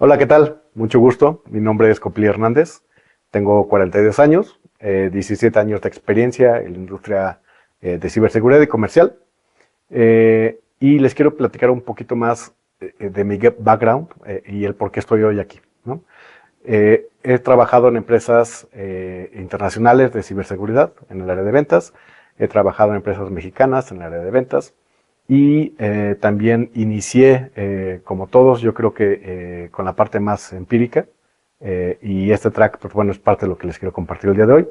Hola, ¿qué tal? Mucho gusto. Mi nombre es Copli Hernández. Tengo 42 años, 17 años de experiencia en la industria de ciberseguridad y comercial. Y les quiero platicar un poquito más de mi background y el por qué estoy hoy aquí, ¿no? He trabajado en empresas internacionales de ciberseguridad en el área de ventas. He trabajado en empresas mexicanas en el área de ventas. Y también inicié, como todos, yo creo que con la parte más empírica. Y este track, pues bueno, es parte de lo que les quiero compartir el día de hoy.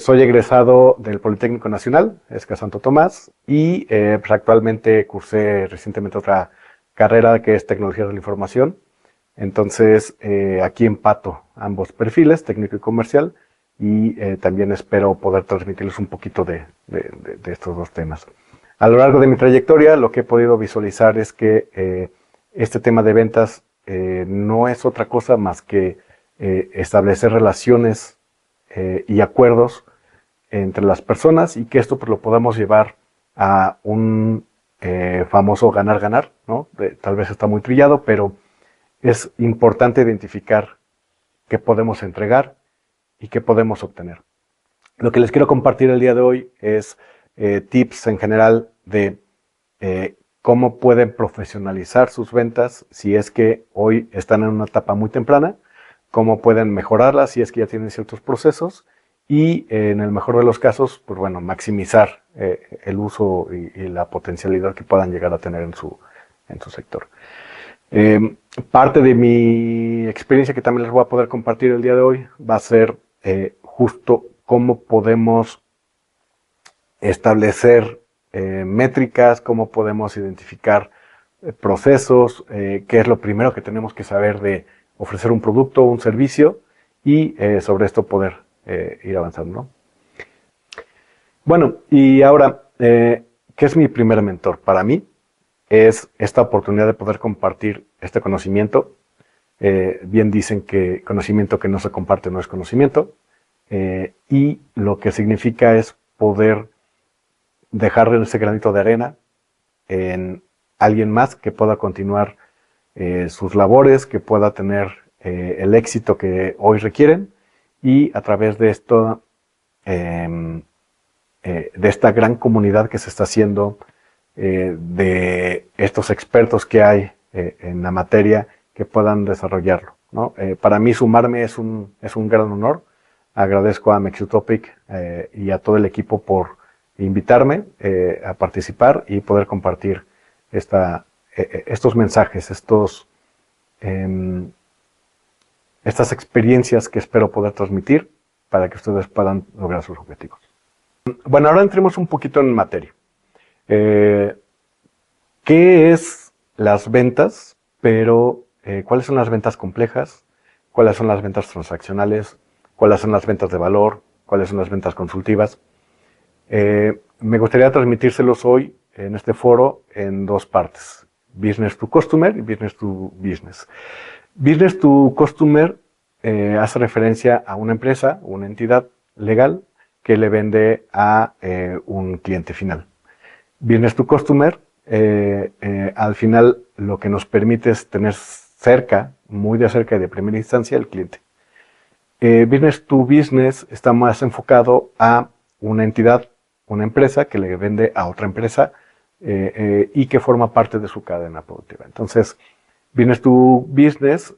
Soy egresado del Politécnico Nacional, Esca Santo Tomás, y pues actualmente cursé recientemente otra carrera que es Tecnología de la Información. Entonces, aquí empato ambos perfiles, técnico y comercial, y también espero poder transmitirles un poquito de estos dos temas. A lo largo de mi trayectoria, lo que he podido visualizar es que este tema de ventas no es otra cosa más que establecer relaciones y acuerdos entre las personas y que esto pues, lo podamos llevar a un famoso ganar-ganar, ¿no? Tal vez está muy trillado, pero es importante identificar qué podemos entregar y qué podemos obtener. Lo que les quiero compartir el día de hoy es tips en general de cómo pueden profesionalizar sus ventas si es que hoy están en una etapa muy temprana, cómo pueden mejorarlas si es que ya tienen ciertos procesos y en el mejor de los casos, pues bueno, maximizar el uso y la potencialidad que puedan llegar a tener en su sector. Parte de mi experiencia que también les voy a poder compartir el día de hoy va a ser justo cómo podemos establecer métricas, cómo podemos identificar procesos, qué es lo primero que tenemos que saber de ofrecer un producto o un servicio y sobre esto poder ir avanzando, ¿no? Bueno, y ahora, ¿qué es mi primer mentor? Para mí es esta oportunidad de poder compartir este conocimiento. Bien dicen que conocimiento que no se comparte no es conocimiento. Y lo que significa es poder dejar ese granito de arena en alguien más que pueda continuar sus labores, que pueda tener el éxito que hoy requieren y a través de esto, de esta gran comunidad que se está haciendo, de estos expertos que hay en la materia que puedan desarrollarlo, ¿no? Para mí sumarme es un gran honor. Agradezco a Mexutopic y a todo el equipo por invitarme a participar y poder compartir estos mensajes, estas experiencias que espero poder transmitir para que ustedes puedan lograr sus objetivos. Bueno, ahora entremos un poquito en materia. ¿Qué es las ventas? Pero, ¿cuáles son las ventas complejas? ¿Cuáles son las ventas transaccionales? ¿Cuáles son las ventas de valor? ¿Cuáles son las ventas consultivas? Me gustaría transmitírselos hoy en este foro en dos partes. Business to Customer y Business to Business. Business to Customer hace referencia a una empresa, una entidad legal que le vende a un cliente final. Business to Customer, al final lo que nos permite es tener cerca, muy de cerca y de primera instancia, el cliente. Business to Business está más enfocado a una entidad, una empresa que le vende a otra empresa y que forma parte de su cadena productiva. Entonces, Business to Business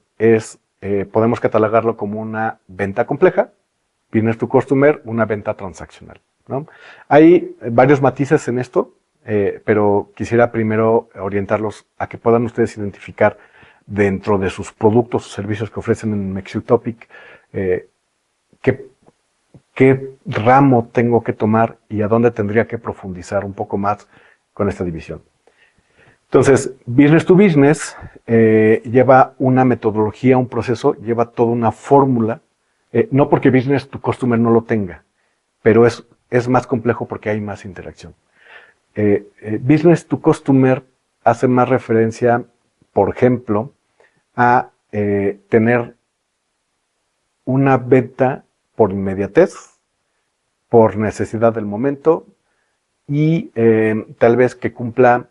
podemos catalogarlo como una venta compleja, Business to Customer, una venta transaccional, ¿no? Hay varios matices en esto, pero quisiera primero orientarlos a que puedan ustedes identificar dentro de sus productos o servicios que ofrecen en Mexutopic qué, qué ramo tengo que tomar y a dónde tendría que profundizar un poco más con esta división. Entonces, Business to Business lleva una metodología, un proceso, lleva toda una fórmula, no porque Business to Customer no lo tenga, pero es más complejo porque hay más interacción. Business to Customer hace más referencia, por ejemplo, a tener una venta por inmediatez, por necesidad del momento y tal vez que cumpla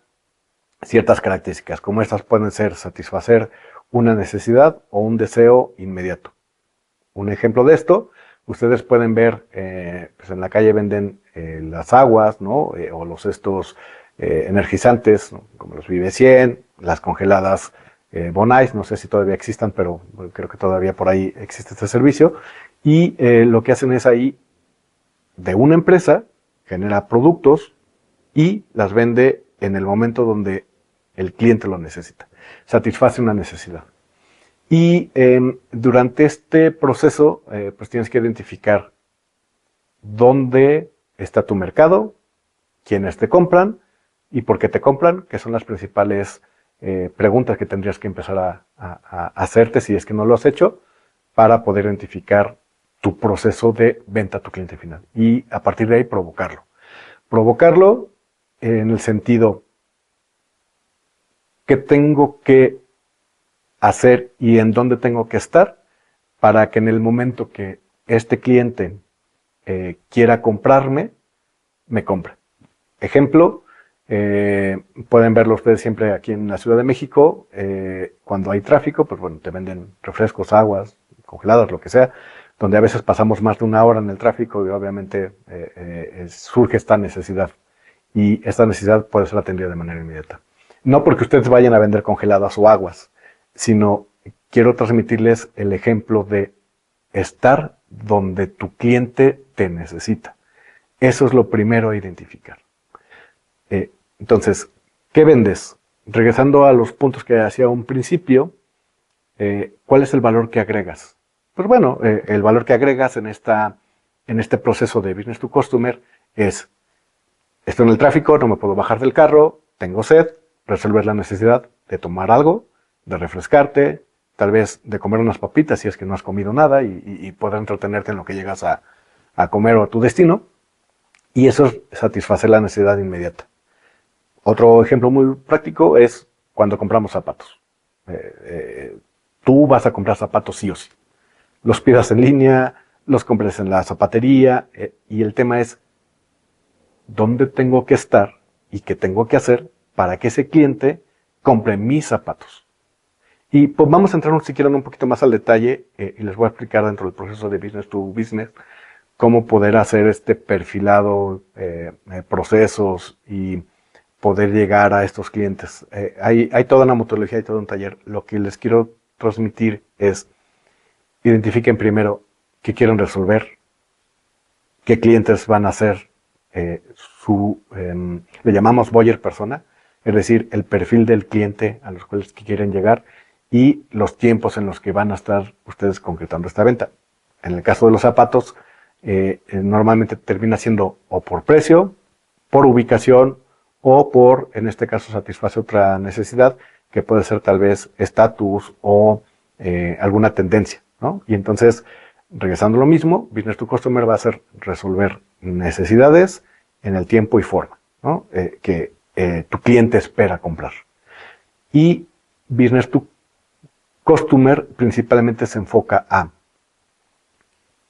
ciertas características, como estas pueden ser satisfacer una necesidad o un deseo inmediato. Un ejemplo de esto, ustedes pueden ver, pues en la calle venden las aguas, ¿no? O estos energizantes, ¿no? Como los Vive 100, las congeladas Bonais, no sé si todavía existan, pero bueno, creo que todavía por ahí existe este servicio. Y lo que hacen es ahí, de una empresa, genera productos y las vende en el momento donde el cliente lo necesita. Satisface una necesidad. Y durante este proceso, pues tienes que identificar dónde está tu mercado, quiénes te compran y por qué te compran, que son las principales preguntas que tendrías que empezar a hacerte si es que no lo has hecho, para poder identificar tu proceso de venta a tu cliente final. Y a partir de ahí provocarlo. Provocarlo en el sentido, ¿qué tengo que hacer y en dónde tengo que estar para que en el momento que este cliente quiera comprarme, me compre? Ejemplo, pueden verlo ustedes siempre aquí en la Ciudad de México, cuando hay tráfico, pues bueno, te venden refrescos, aguas, congeladas, lo que sea, donde a veces pasamos más de una hora en el tráfico y obviamente surge esta necesidad. Y esta necesidad puede ser atendida de manera inmediata. No porque ustedes vayan a vender congeladas o aguas, sino quiero transmitirles el ejemplo de estar donde tu cliente te necesita. Eso es lo primero a identificar. Entonces, ¿qué vendes? Regresando a los puntos que hacía un principio, ¿cuál es el valor que agregas? Pues bueno, el valor que agregas en este proceso de business to customer es: estoy en el tráfico, no me puedo bajar del carro, tengo sed, resolver la necesidad de tomar algo, de refrescarte, tal vez de comer unas papitas si es que no has comido nada y poder entretenerte en lo que llegas a comer o a tu destino. Y eso es satisfacer la necesidad inmediata. Otro ejemplo muy práctico es cuando compramos zapatos. Tú vas a comprar zapatos sí o sí. Los pidas en línea, los compres en la zapatería, y el tema es dónde tengo que estar y qué tengo que hacer para que ese cliente compre mis zapatos. Y pues vamos a entrar, si quieren, un poquito más al detalle, y les voy a explicar dentro del proceso de business to business cómo poder hacer este perfilado, procesos y poder llegar a estos clientes. Hay toda una metodología y todo un taller. Lo que les quiero transmitir es: identifiquen primero qué quieren resolver, qué clientes van a ser le llamamos buyer persona, es decir, el perfil del cliente a los cuales quieren llegar y los tiempos en los que van a estar ustedes concretando esta venta. En el caso de los zapatos, normalmente termina siendo o por precio, por ubicación o por, en este caso, satisface otra necesidad que puede ser tal vez estatus o alguna tendencia, ¿no? Y entonces, regresando a lo mismo, business to customer va a ser resolver necesidades en el tiempo y forma, ¿no? Que tu cliente espera comprar. Y business to customer principalmente se enfoca a: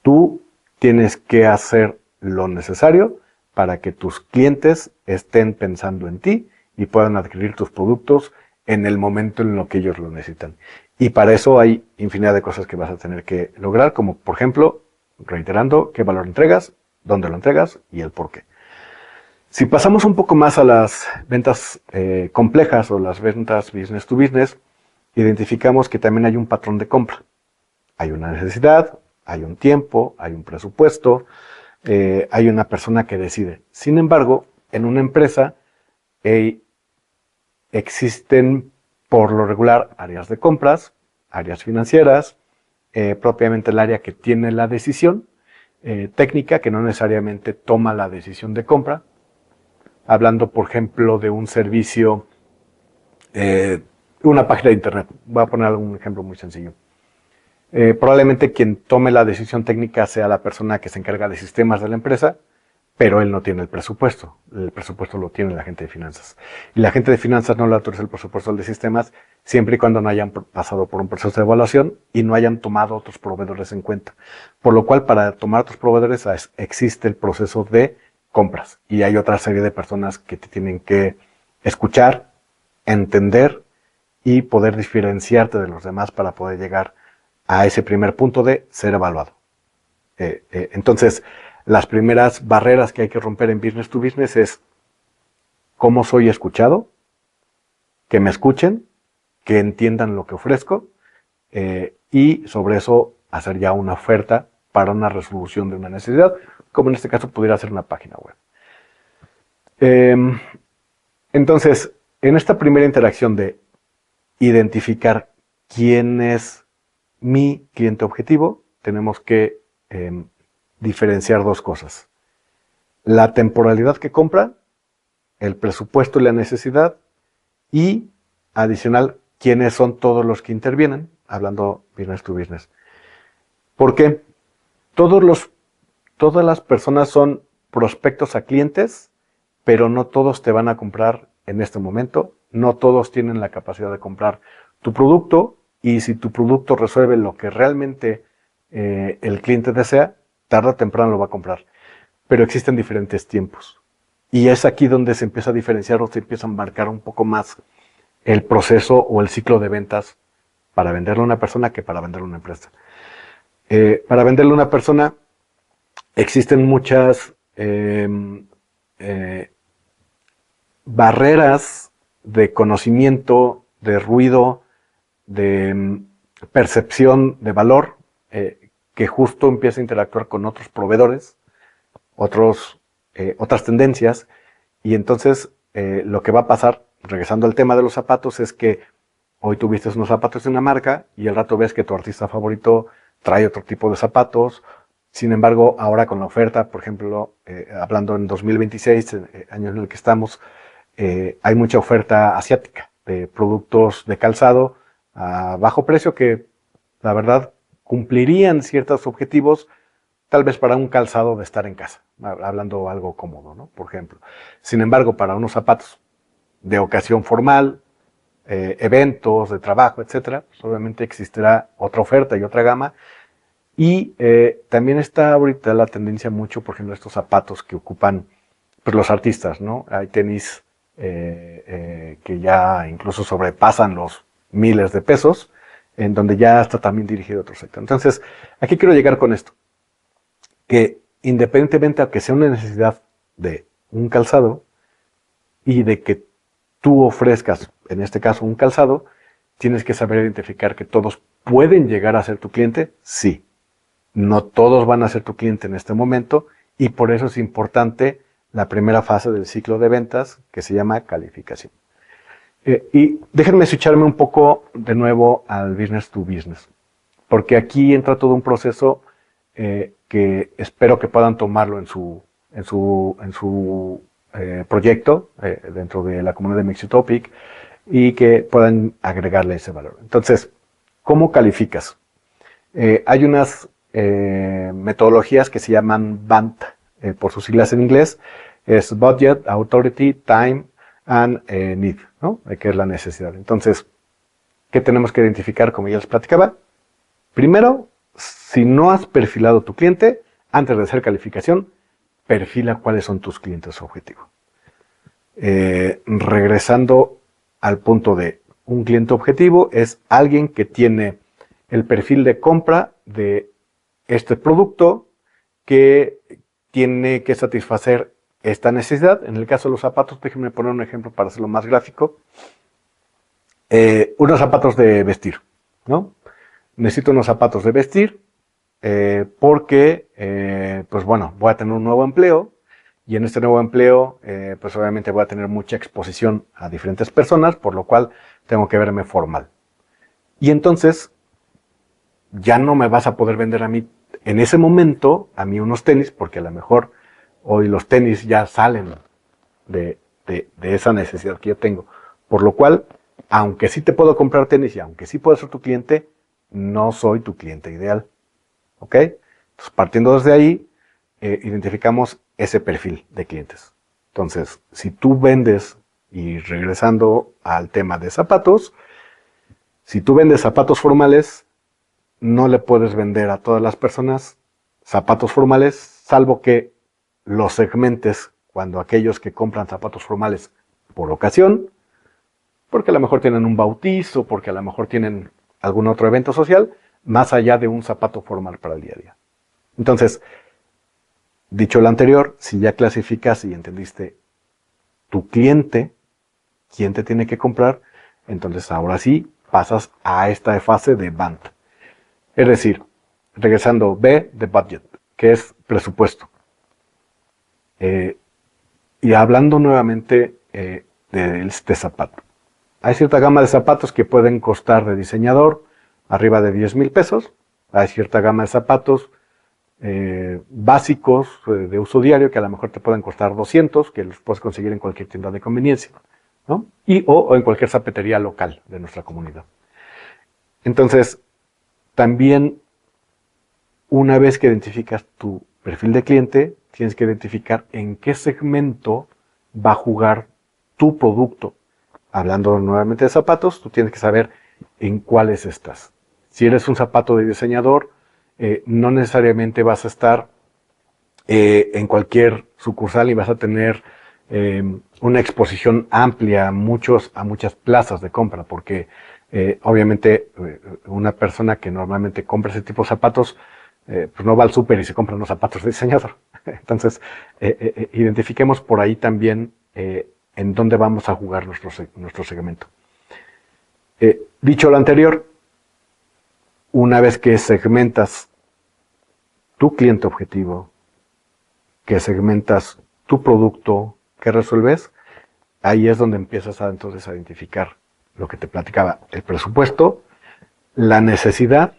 tú tienes que hacer lo necesario para que tus clientes estén pensando en ti y puedan adquirir tus productos en el momento en lo que ellos lo necesitan. Y para eso hay infinidad de cosas que vas a tener que lograr, como por ejemplo, reiterando, qué valor entregas, dónde lo entregas y el por qué. Si pasamos un poco más a las ventas complejas o las ventas business to business, identificamos que también hay un patrón de compra. Hay una necesidad, hay un tiempo, hay un presupuesto, hay una persona que decide. Sin embargo, en una empresa existen por lo regular áreas de compras, áreas financieras, propiamente el área que tiene la decisión, técnica que no necesariamente toma la decisión de compra. Hablando, por ejemplo, de un servicio, una página de internet. Voy a poner un ejemplo muy sencillo. Probablemente quien tome la decisión técnica sea la persona que se encarga de sistemas de la empresa, pero él no tiene el presupuesto. El presupuesto lo tiene la gente de finanzas. Y la gente de finanzas no le autoriza el presupuesto al de sistemas siempre y cuando no hayan pasado por un proceso de evaluación y no hayan tomado otros proveedores en cuenta. Por lo cual, para tomar otros proveedores existe el proceso de compras. Y hay otra serie de personas que te tienen que escuchar, entender y poder diferenciarte de los demás para poder llegar a ese primer punto de ser evaluado. Entonces, las primeras barreras que hay que romper en business to business es cómo soy escuchado, que me escuchen, que entiendan lo que ofrezco y sobre eso hacer ya una oferta para una resolución de una necesidad, como en este caso pudiera ser una página web. Entonces, en esta primera interacción de identificar quién es mi cliente objetivo, tenemos que diferenciar dos cosas. La temporalidad que compra, el presupuesto y la necesidad, y adicional, quiénes son todos los que intervienen, hablando business to business. Porque todas las personas son prospectos a clientes, pero no todos te van a comprar en este momento, no todos tienen la capacidad de comprar tu producto, y si tu producto resuelve lo que realmente el cliente desea, tarde o temprano lo va a comprar. Pero existen diferentes tiempos. Y es aquí donde se empieza a diferenciar o se empieza a marcar un poco más el proceso o el ciclo de ventas para venderle a una persona que para venderle a una empresa. Para venderle a una persona existen muchas barreras de conocimiento, de ruido, de percepción de valor, que justo empieza a interactuar con otros proveedores, otras tendencias, y entonces lo que va a pasar, regresando al tema de los zapatos, es que hoy tuviste unos zapatos de una marca y al rato ves que tu artista favorito trae otro tipo de zapatos. Sin embargo, ahora con la oferta, por ejemplo, hablando en 2026, año en el que estamos, hay mucha oferta asiática de productos de calzado a bajo precio que, la verdad, cumplirían ciertos objetivos, tal vez para un calzado de estar en casa, hablando algo cómodo, ¿no? Por ejemplo. Sin embargo, para unos zapatos de ocasión formal, eventos de trabajo, etcétera, pues obviamente existirá otra oferta y otra gama. Y también está ahorita la tendencia mucho, por ejemplo, estos zapatos que ocupan pues, los artistas, ¿no? Hay tenis que ya incluso sobrepasan los miles de pesos, en donde ya está también dirigido a otro sector. Entonces, aquí quiero llegar con esto, que independientemente a que sea una necesidad de un calzado y de que tú ofrezcas, en este caso, un calzado, tienes que saber identificar que todos pueden llegar a ser tu cliente, sí. No todos van a ser tu cliente en este momento y por eso es importante la primera fase del ciclo de ventas que se llama calificación. Y déjenme switcharme un poco de nuevo al business to business, porque aquí entra todo un proceso que espero que puedan tomarlo en su proyecto dentro de la comunidad de Mixitopic y que puedan agregarle ese valor. Entonces, ¿cómo calificas? Hay unas metodologías que se llaman BANT, por sus siglas en inglés, es Budget, Authority, Time and Need, ¿no? Que es la necesidad. Entonces, ¿qué tenemos que identificar? Como ya les platicaba, primero, si no has perfilado tu cliente, antes de hacer calificación, perfila cuáles son tus clientes objetivo. Regresando al punto de un cliente objetivo, es alguien que tiene el perfil de compra de este producto, que tiene que satisfacer esta necesidad. En el caso de los zapatos, déjenme poner un ejemplo para hacerlo más gráfico. Unos zapatos de vestir, ¿no? Necesito unos zapatos de vestir porque, pues bueno, voy a tener un nuevo empleo y en este nuevo empleo, pues obviamente voy a tener mucha exposición a diferentes personas, por lo cual tengo que verme formal. Y entonces, ya no me vas a poder vender a mí en ese momento, a mí unos tenis, porque a lo mejor hoy los tenis ya salen de esa necesidad que yo tengo. Por lo cual, aunque sí te puedo comprar tenis y aunque sí puedo ser tu cliente, no soy tu cliente ideal. ¿Ok? Entonces, partiendo desde ahí, identificamos ese perfil de clientes. Entonces, si tú vendes, y regresando al tema de zapatos, si tú vendes zapatos formales, no le puedes vender a todas las personas zapatos formales, salvo que los segmentes cuando aquellos que compran zapatos formales por ocasión porque a lo mejor tienen un bautizo, porque a lo mejor tienen algún otro evento social, más allá de un zapato formal para el día a día. Entonces, dicho lo anterior, si ya clasificas y entendiste tu cliente, quién te tiene que comprar, entonces ahora sí pasas a esta fase de BANT. Es decir, regresando, B de budget, que es presupuesto. Y hablando nuevamente de este zapato. Hay cierta gama de zapatos que pueden costar de diseñador arriba de 10,000 pesos. Hay cierta gama de zapatos básicos de uso diario que a lo mejor te pueden costar 200, que los puedes conseguir en cualquier tienda de conveniencia, ¿no? O en cualquier zapatería local de nuestra comunidad. Entonces, también una vez que identificas tu perfil de cliente, tienes que identificar en qué segmento va a jugar tu producto. Hablando nuevamente de zapatos, tú tienes que saber en cuáles estás. Si eres un zapato de diseñador, no necesariamente vas a estar en cualquier sucursal y vas a tener una exposición amplia a muchas plazas de compra, porque obviamente una persona que normalmente compra ese tipo de zapatos, pues no va al súper y se compra unos zapatos de diseñador. Entonces, identifiquemos por ahí también en dónde vamos a jugar nuestro segmento. Dicho lo anterior, una vez que segmentas tu cliente objetivo, que segmentas tu producto, que resuelves, ahí es donde empiezas entonces a identificar lo que te platicaba, el presupuesto, la necesidad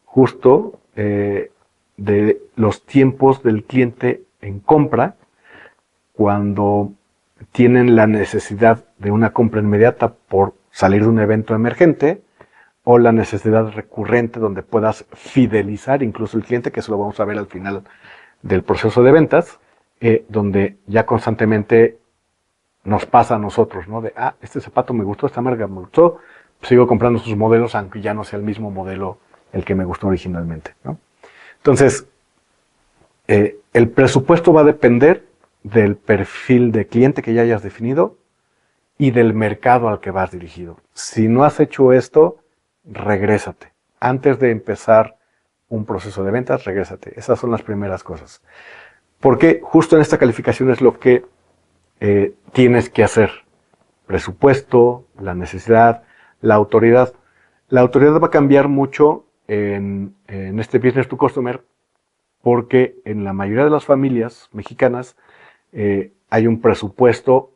justo de los tiempos del cliente en compra cuando tienen la necesidad de una compra inmediata por salir de un evento emergente o la necesidad recurrente donde puedas fidelizar incluso el cliente, que eso lo vamos a ver al final del proceso de ventas, donde ya constantemente nos pasa a nosotros, ¿no? De, este zapato me gustó, esta marca me gustó, sigo comprando sus modelos aunque ya no sea el mismo modelo el que me gustó originalmente, ¿no? Entonces, el presupuesto va a depender del perfil de cliente que ya hayas definido y del mercado al que vas dirigido. Si no has hecho esto, regrésate. Antes de empezar un proceso de ventas, regrésate. Esas son las primeras cosas. Porque justo en esta calificación es lo que tienes que hacer. Presupuesto, la necesidad, la autoridad. La autoridad va a cambiar mucho en este Business to Customer porque en la mayoría de las familias mexicanas hay un presupuesto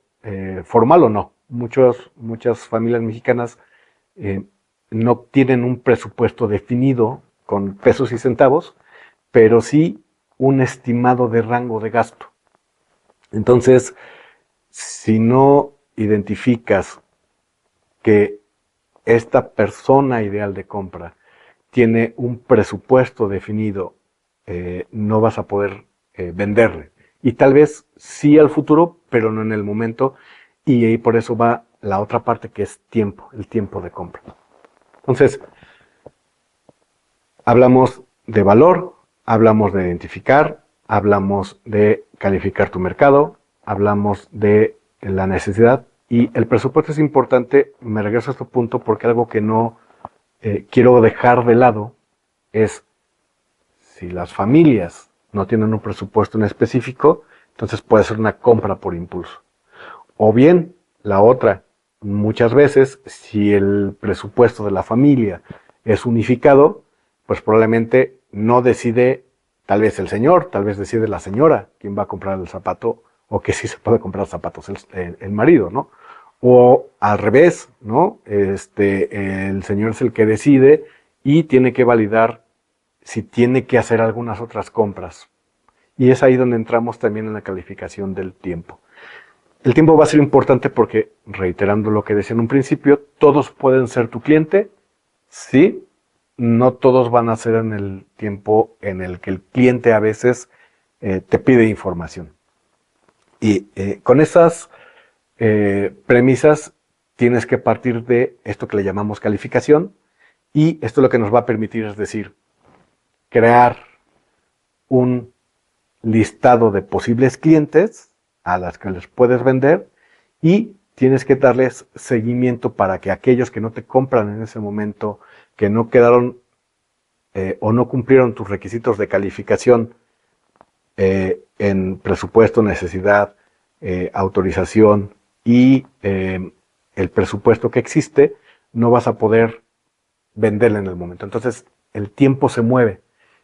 formal o no. Muchas familias mexicanas no tienen un presupuesto definido con pesos y centavos, pero sí un estimado de rango de gasto. Entonces, si no identificas que esta persona ideal de compra tiene un presupuesto definido, no vas a poder venderle. Y tal vez sí al futuro, pero no en el momento. Y ahí por eso va la otra parte que es tiempo, el tiempo de compra. Entonces, hablamos de valor, hablamos de identificar, hablamos de calificar tu mercado, hablamos de la necesidad y el presupuesto es importante. Me regreso a este punto porque algo que no quiero dejar de lado es si las familias no tienen un presupuesto en específico, entonces puede ser una compra por impulso. O bien, la otra, muchas veces, si el presupuesto de la familia es unificado, pues probablemente no decide tal vez el señor, tal vez decide la señora quién va a comprar el zapato o que sí se puede comprar zapatos el marido, ¿no? O al revés, ¿no? El señor es el que decide y tiene que validar si tiene que hacer algunas otras compras. Y es ahí donde entramos también en la calificación del tiempo. El tiempo va a ser importante porque, reiterando lo que decía en un principio, todos pueden ser tu cliente, sí, no todos van a ser en el tiempo en el que el cliente a veces te pide información. Y con esas premisas tienes que partir de esto que le llamamos calificación y esto lo que nos va a permitir es decir, crear un listado de posibles clientes a las que les puedes vender y tienes que darles seguimiento para que aquellos que no te compran en ese momento, que no quedaron o no cumplieron tus requisitos de calificación en presupuesto, necesidad, autorización y el presupuesto que existe, no vas a poder venderle en el momento. Entonces el tiempo se mueve.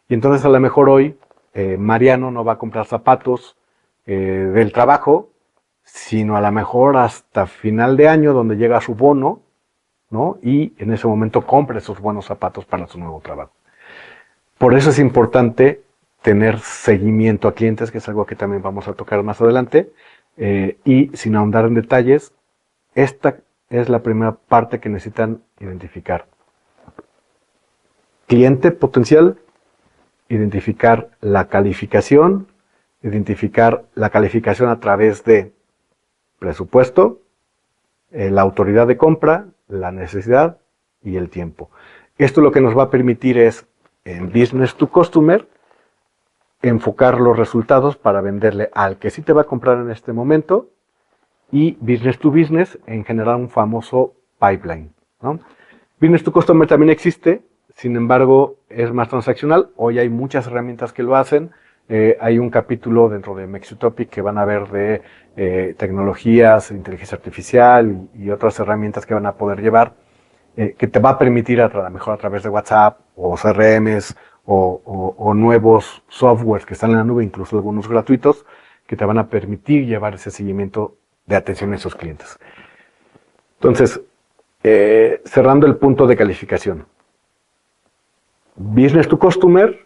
Y entonces a lo mejor hoy Mariano no va a comprar zapatos del trabajo, sino a lo mejor hasta final de año donde llega su bono, ¿no? Y en ese momento compra esos buenos zapatos para su nuevo trabajo. Por eso es importante tener seguimiento a clientes, que es algo que también vamos a tocar más adelante. Y sin ahondar en detalles, esta es la primera parte que necesitan identificar. Cliente potencial, identificar la calificación a través de presupuesto, la autoridad de compra, la necesidad y el tiempo. Esto lo que nos va a permitir es, en Business to Customer, enfocar los resultados para venderle al que sí te va a comprar en este momento, y Business to Business en generar un famoso pipeline, ¿no? Business to Customer también existe, sin embargo es más transaccional. Hoy hay muchas herramientas que lo hacen. Hay un capítulo dentro de Mexutopic que van a ver de tecnologías, inteligencia artificial y otras herramientas que van a poder llevar, que te va a permitir a lo mejor a través de WhatsApp o CRMs o nuevos softwares que están en la nube, incluso algunos gratuitos, que te van a permitir llevar ese seguimiento de atención a esos clientes. Entonces, cerrando el punto de calificación. Business to Customer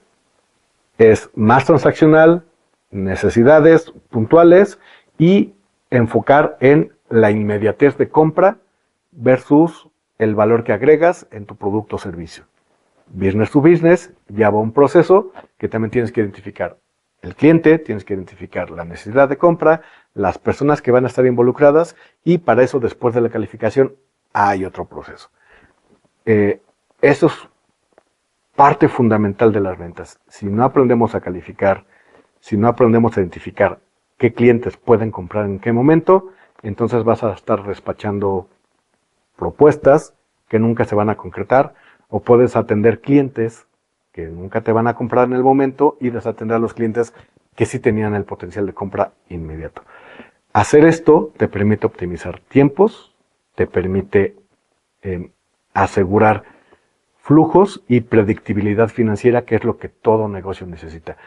es más transaccional, necesidades puntuales y enfocar en la inmediatez de compra versus el valor que agregas en tu producto o servicio. Business to Business lleva un proceso que también tienes que identificar el cliente, tienes que identificar la necesidad de compra, las personas que van a estar involucradas, y para eso, después de la calificación, hay otro proceso. Eso es parte fundamental de las ventas. Si no aprendemos a calificar, si no aprendemos a identificar qué clientes pueden comprar en qué momento, entonces vas a estar despachando propuestas que nunca se van a concretar, o puedes atender clientes que nunca te van a comprar en el momento y desatender a los clientes que sí tenían el potencial de compra inmediato. Hacer esto te permite optimizar tiempos, te permite asegurar flujos y predictibilidad financiera, que es lo que todo negocio necesita.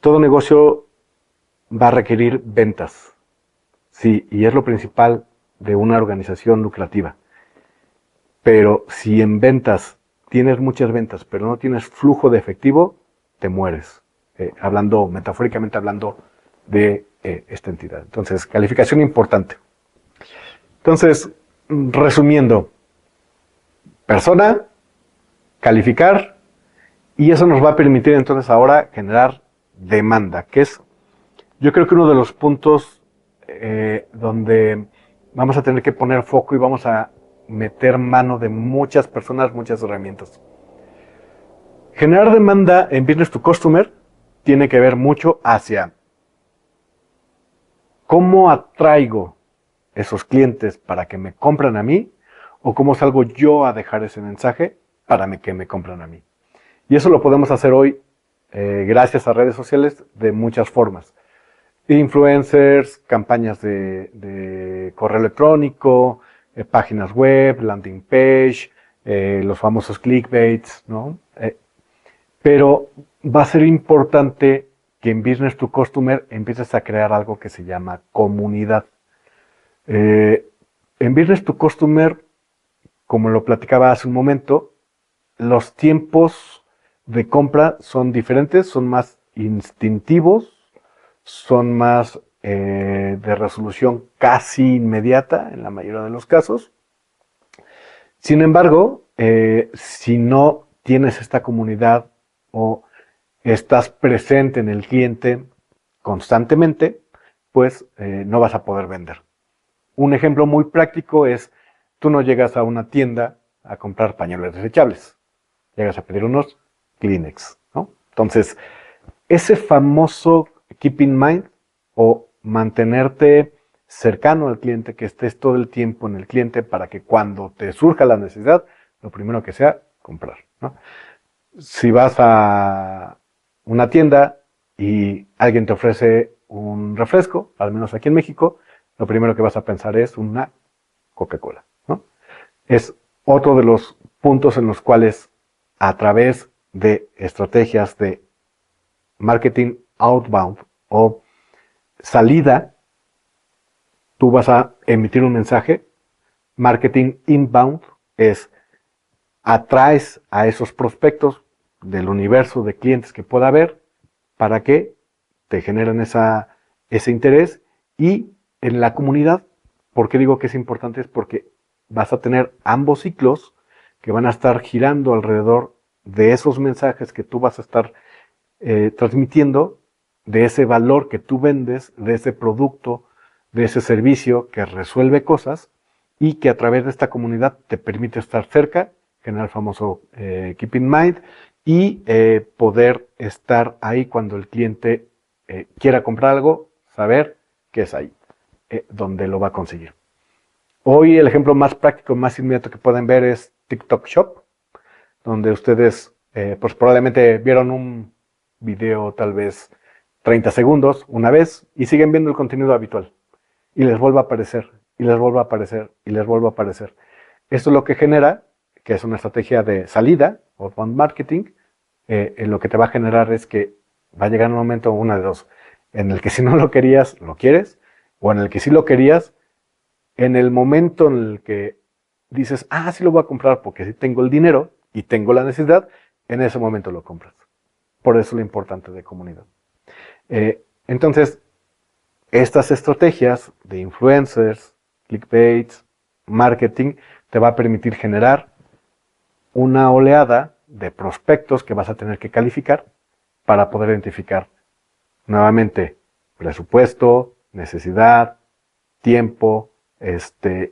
Todo negocio va a requerir ventas, sí, y es lo principal de una organización lucrativa. Pero si en ventas tienes muchas ventas, pero no tienes flujo de efectivo, te mueres. Hablando, metafóricamente hablando, de esta entidad. Entonces, calificación importante. Entonces, resumiendo, persona, calificar, y eso nos va a permitir entonces ahora generar demanda, que es, yo creo que uno de los puntos donde vamos a tener que poner foco y vamos a meter mano de muchas personas, muchas herramientas. Generar demanda en Business to Customer tiene que ver mucho hacia cómo atraigo esos clientes para que me compren a mí, o cómo salgo yo a dejar ese mensaje para que me compren a mí. Y eso lo podemos hacer hoy gracias a redes sociales de muchas formas. Influencers, campañas de correo electrónico, páginas web, landing page, los famosos clickbaits, ¿no? Pero va a ser importante que en Business to Customer empieces a crear algo que se llama comunidad. En Business to Customer, como lo platicaba hace un momento, los tiempos de compra son diferentes, son más instintivos, son más de resolución casi inmediata en la mayoría de los casos. Sin embargo, si no tienes esta comunidad o estás presente en el cliente constantemente, pues no vas a poder vender. Un ejemplo muy práctico es, tú no llegas a una tienda a comprar pañuelos desechables, llegas a pedir unos Kleenex, ¿no? Entonces, ese famoso keep in mind o mantenerte cercano al cliente, que estés todo el tiempo en el cliente para que cuando te surja la necesidad, lo primero que sea, comprar, ¿no? Si vas a una tienda y alguien te ofrece un refresco, al menos aquí en México, lo primero que vas a pensar es una Coca-Cola, ¿no? Es otro de los puntos en los cuales a través de estrategias de marketing outbound o salida, tú vas a emitir un mensaje. Marketing inbound es atraes a esos prospectos del universo de clientes que pueda haber para que te generen ese interés. Y en la comunidad, ¿por qué digo que es importante? Es porque vas a tener ambos ciclos que van a estar girando alrededor de esos mensajes que tú vas a estar transmitiendo, de ese valor que tú vendes, de ese producto, de ese servicio que resuelve cosas y que a través de esta comunidad te permite estar cerca, generar el famoso keep in mind y poder estar ahí cuando el cliente quiera comprar algo, saber que es ahí, donde lo va a conseguir. Hoy el ejemplo más práctico, más inmediato que pueden ver es TikTok Shop, donde ustedes pues probablemente vieron un video tal vez 30 segundos una vez y siguen viendo el contenido habitual y les vuelve a aparecer y les vuelve a aparecer y les vuelve a aparecer. Esto es lo que genera, que es una estrategia de salida o outbound marketing, en lo que te va a generar es que va a llegar un momento, una de dos, en el que si no lo querías, lo quieres, o en el que sí lo querías, en el momento en el que dices, ah, sí lo voy a comprar porque sí tengo el dinero y tengo la necesidad, en ese momento lo compras. Por eso lo importante de comunidad. Entonces, estas estrategias de influencers, clickbaits, marketing, te va a permitir generar una oleada de prospectos que vas a tener que calificar para poder identificar nuevamente presupuesto, necesidad, tiempo,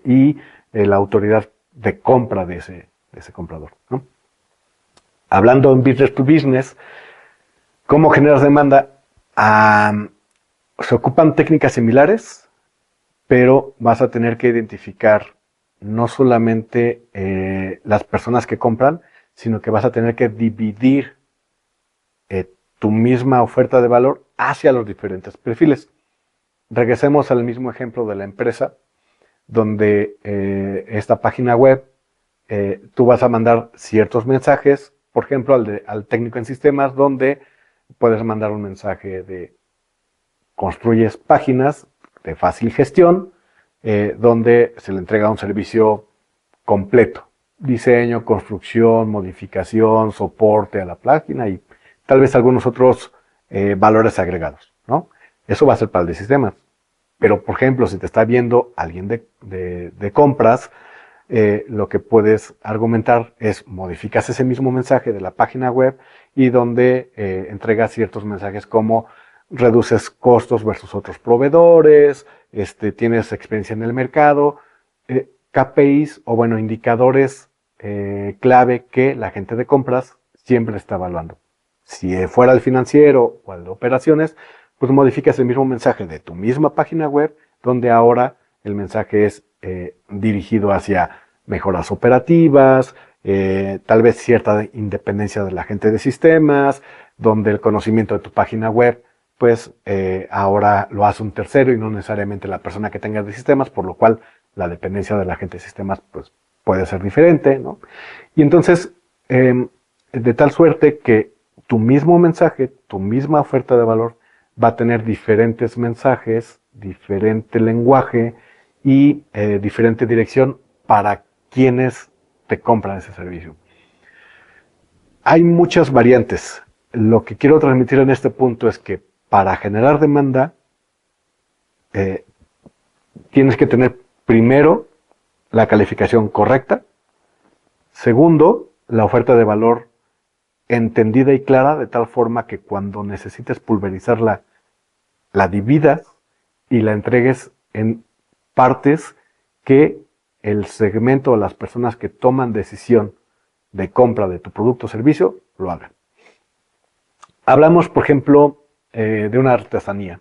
y la autoridad de compra de ese comprador, ¿no? Hablando en business to business, ¿cómo generas demanda? Se ocupan técnicas similares, pero vas a tener que identificar no solamente las personas que compran, sino que vas a tener que dividir tu misma oferta de valor hacia los diferentes perfiles. Regresemos al mismo ejemplo de la empresa, donde esta página web, tú vas a mandar ciertos mensajes, por ejemplo, al técnico en sistemas, donde puedes mandar un mensaje de construyes páginas de fácil gestión, donde se le entrega un servicio completo, diseño, construcción, modificación, soporte a la página y tal vez algunos otros valores agregados, ¿no? Eso va a ser para el de sistemas. Pero, por ejemplo, si te está viendo alguien de compras, lo que puedes argumentar es modificas ese mismo mensaje de la página web y donde entregas ciertos mensajes como reduces costos versus otros proveedores, tienes experiencia en el mercado, KPIs o bueno, indicadores clave que la gente de compras siempre está evaluando. Si fuera el financiero o el de operaciones, pues modificas el mismo mensaje de tu misma página web, donde ahora el mensaje es dirigido hacia mejoras operativas, tal vez cierta independencia de la gente de sistemas, donde el conocimiento de tu página web, pues ahora lo hace un tercero y no necesariamente la persona que tenga de sistemas, por lo cual la dependencia de la gente de sistemas pues, puede ser diferente, ¿no? Y entonces, de tal suerte que tu mismo mensaje, tu misma oferta de valor, va a tener diferentes mensajes, diferente lenguaje y diferente dirección para quienes te compran ese servicio. Hay muchas variantes. Lo que quiero transmitir en este punto es que para generar demanda tienes que tener primero la calificación correcta, segundo, la oferta de valor entendida y clara de tal forma que cuando necesites pulverizarla, la dividas y la entregues en partes que el segmento o las personas que toman decisión de compra de tu producto o servicio lo hagan. Hablamos, por ejemplo, de una artesanía,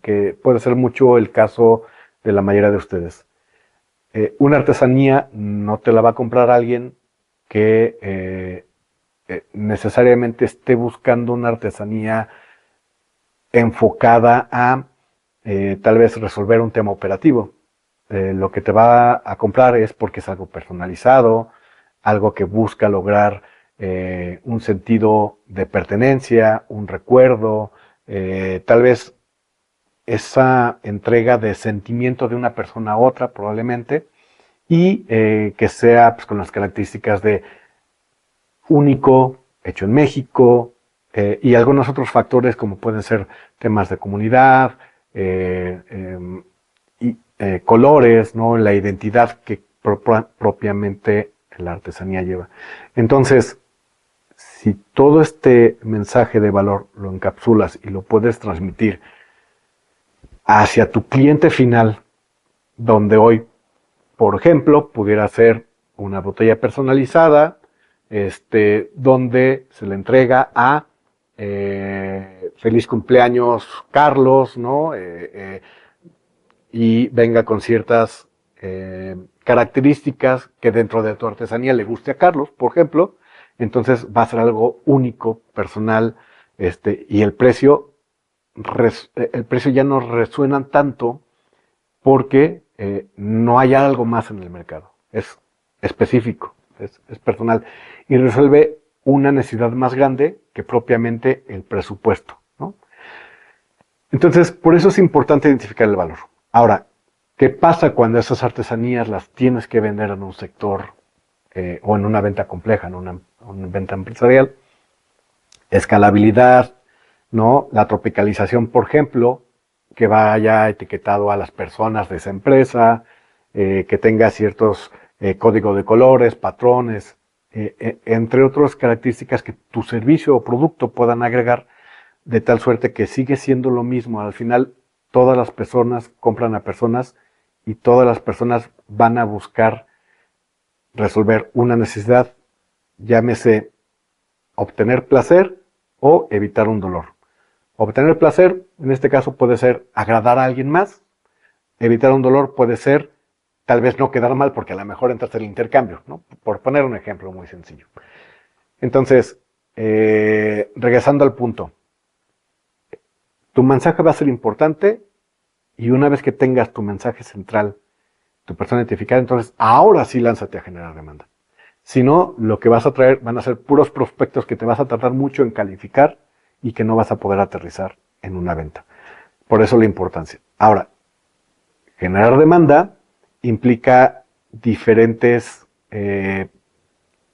que puede ser mucho el caso de la mayoría de ustedes. Una artesanía no te la va a comprar alguien que necesariamente esté buscando una artesanía enfocada a tal vez resolver un tema operativo. Lo que te va a comprar es porque es algo personalizado, algo que busca lograr un sentido de pertenencia, un recuerdo, tal vez esa entrega de sentimiento de una persona a otra probablemente, y que sea pues, con las características de único, hecho en México, y algunos otros factores como pueden ser temas de comunidad, y colores, ¿no? La identidad que propiamente la artesanía lleva. Entonces, si todo este mensaje de valor lo encapsulas y lo puedes transmitir hacia tu cliente final, donde hoy, por ejemplo, pudiera ser una botella personalizada, donde se le entrega a feliz cumpleaños Carlos, ¿no? Y venga con ciertas características que dentro de tu artesanía le guste a Carlos, por ejemplo, entonces va a ser algo único, personal, y el precio ya no resuena tanto porque no hay algo más en el mercado. Es específico, es personal y resuelve una necesidad más grande que propiamente el presupuesto, ¿no? Entonces, por eso es importante identificar el valor. Ahora, ¿qué pasa cuando esas artesanías las tienes que vender en un sector o en una venta compleja, en una venta empresarial? Escalabilidad, ¿no? La tropicalización, por ejemplo, que vaya etiquetado a las personas de esa empresa, que tenga ciertos códigos de colores, patrones, entre otras características que tu servicio o producto puedan agregar, de tal suerte que sigue siendo lo mismo. Al final, todas las personas compran a personas y todas las personas van a buscar resolver una necesidad, llámese obtener placer o evitar un dolor. Obtener placer, en este caso, puede ser agradar a alguien más. Evitar un dolor puede ser tal vez no quedar mal porque a lo mejor entras en el intercambio, ¿no? Por poner un ejemplo muy sencillo. Entonces, regresando al punto, tu mensaje va a ser importante y una vez que tengas tu mensaje central, tu persona identificada, entonces ahora sí lánzate a generar demanda. Si no, lo que vas a traer van a ser puros prospectos que te vas a tardar mucho en calificar y que no vas a poder aterrizar en una venta. Por eso la importancia. Ahora, generar demanda implica diferentes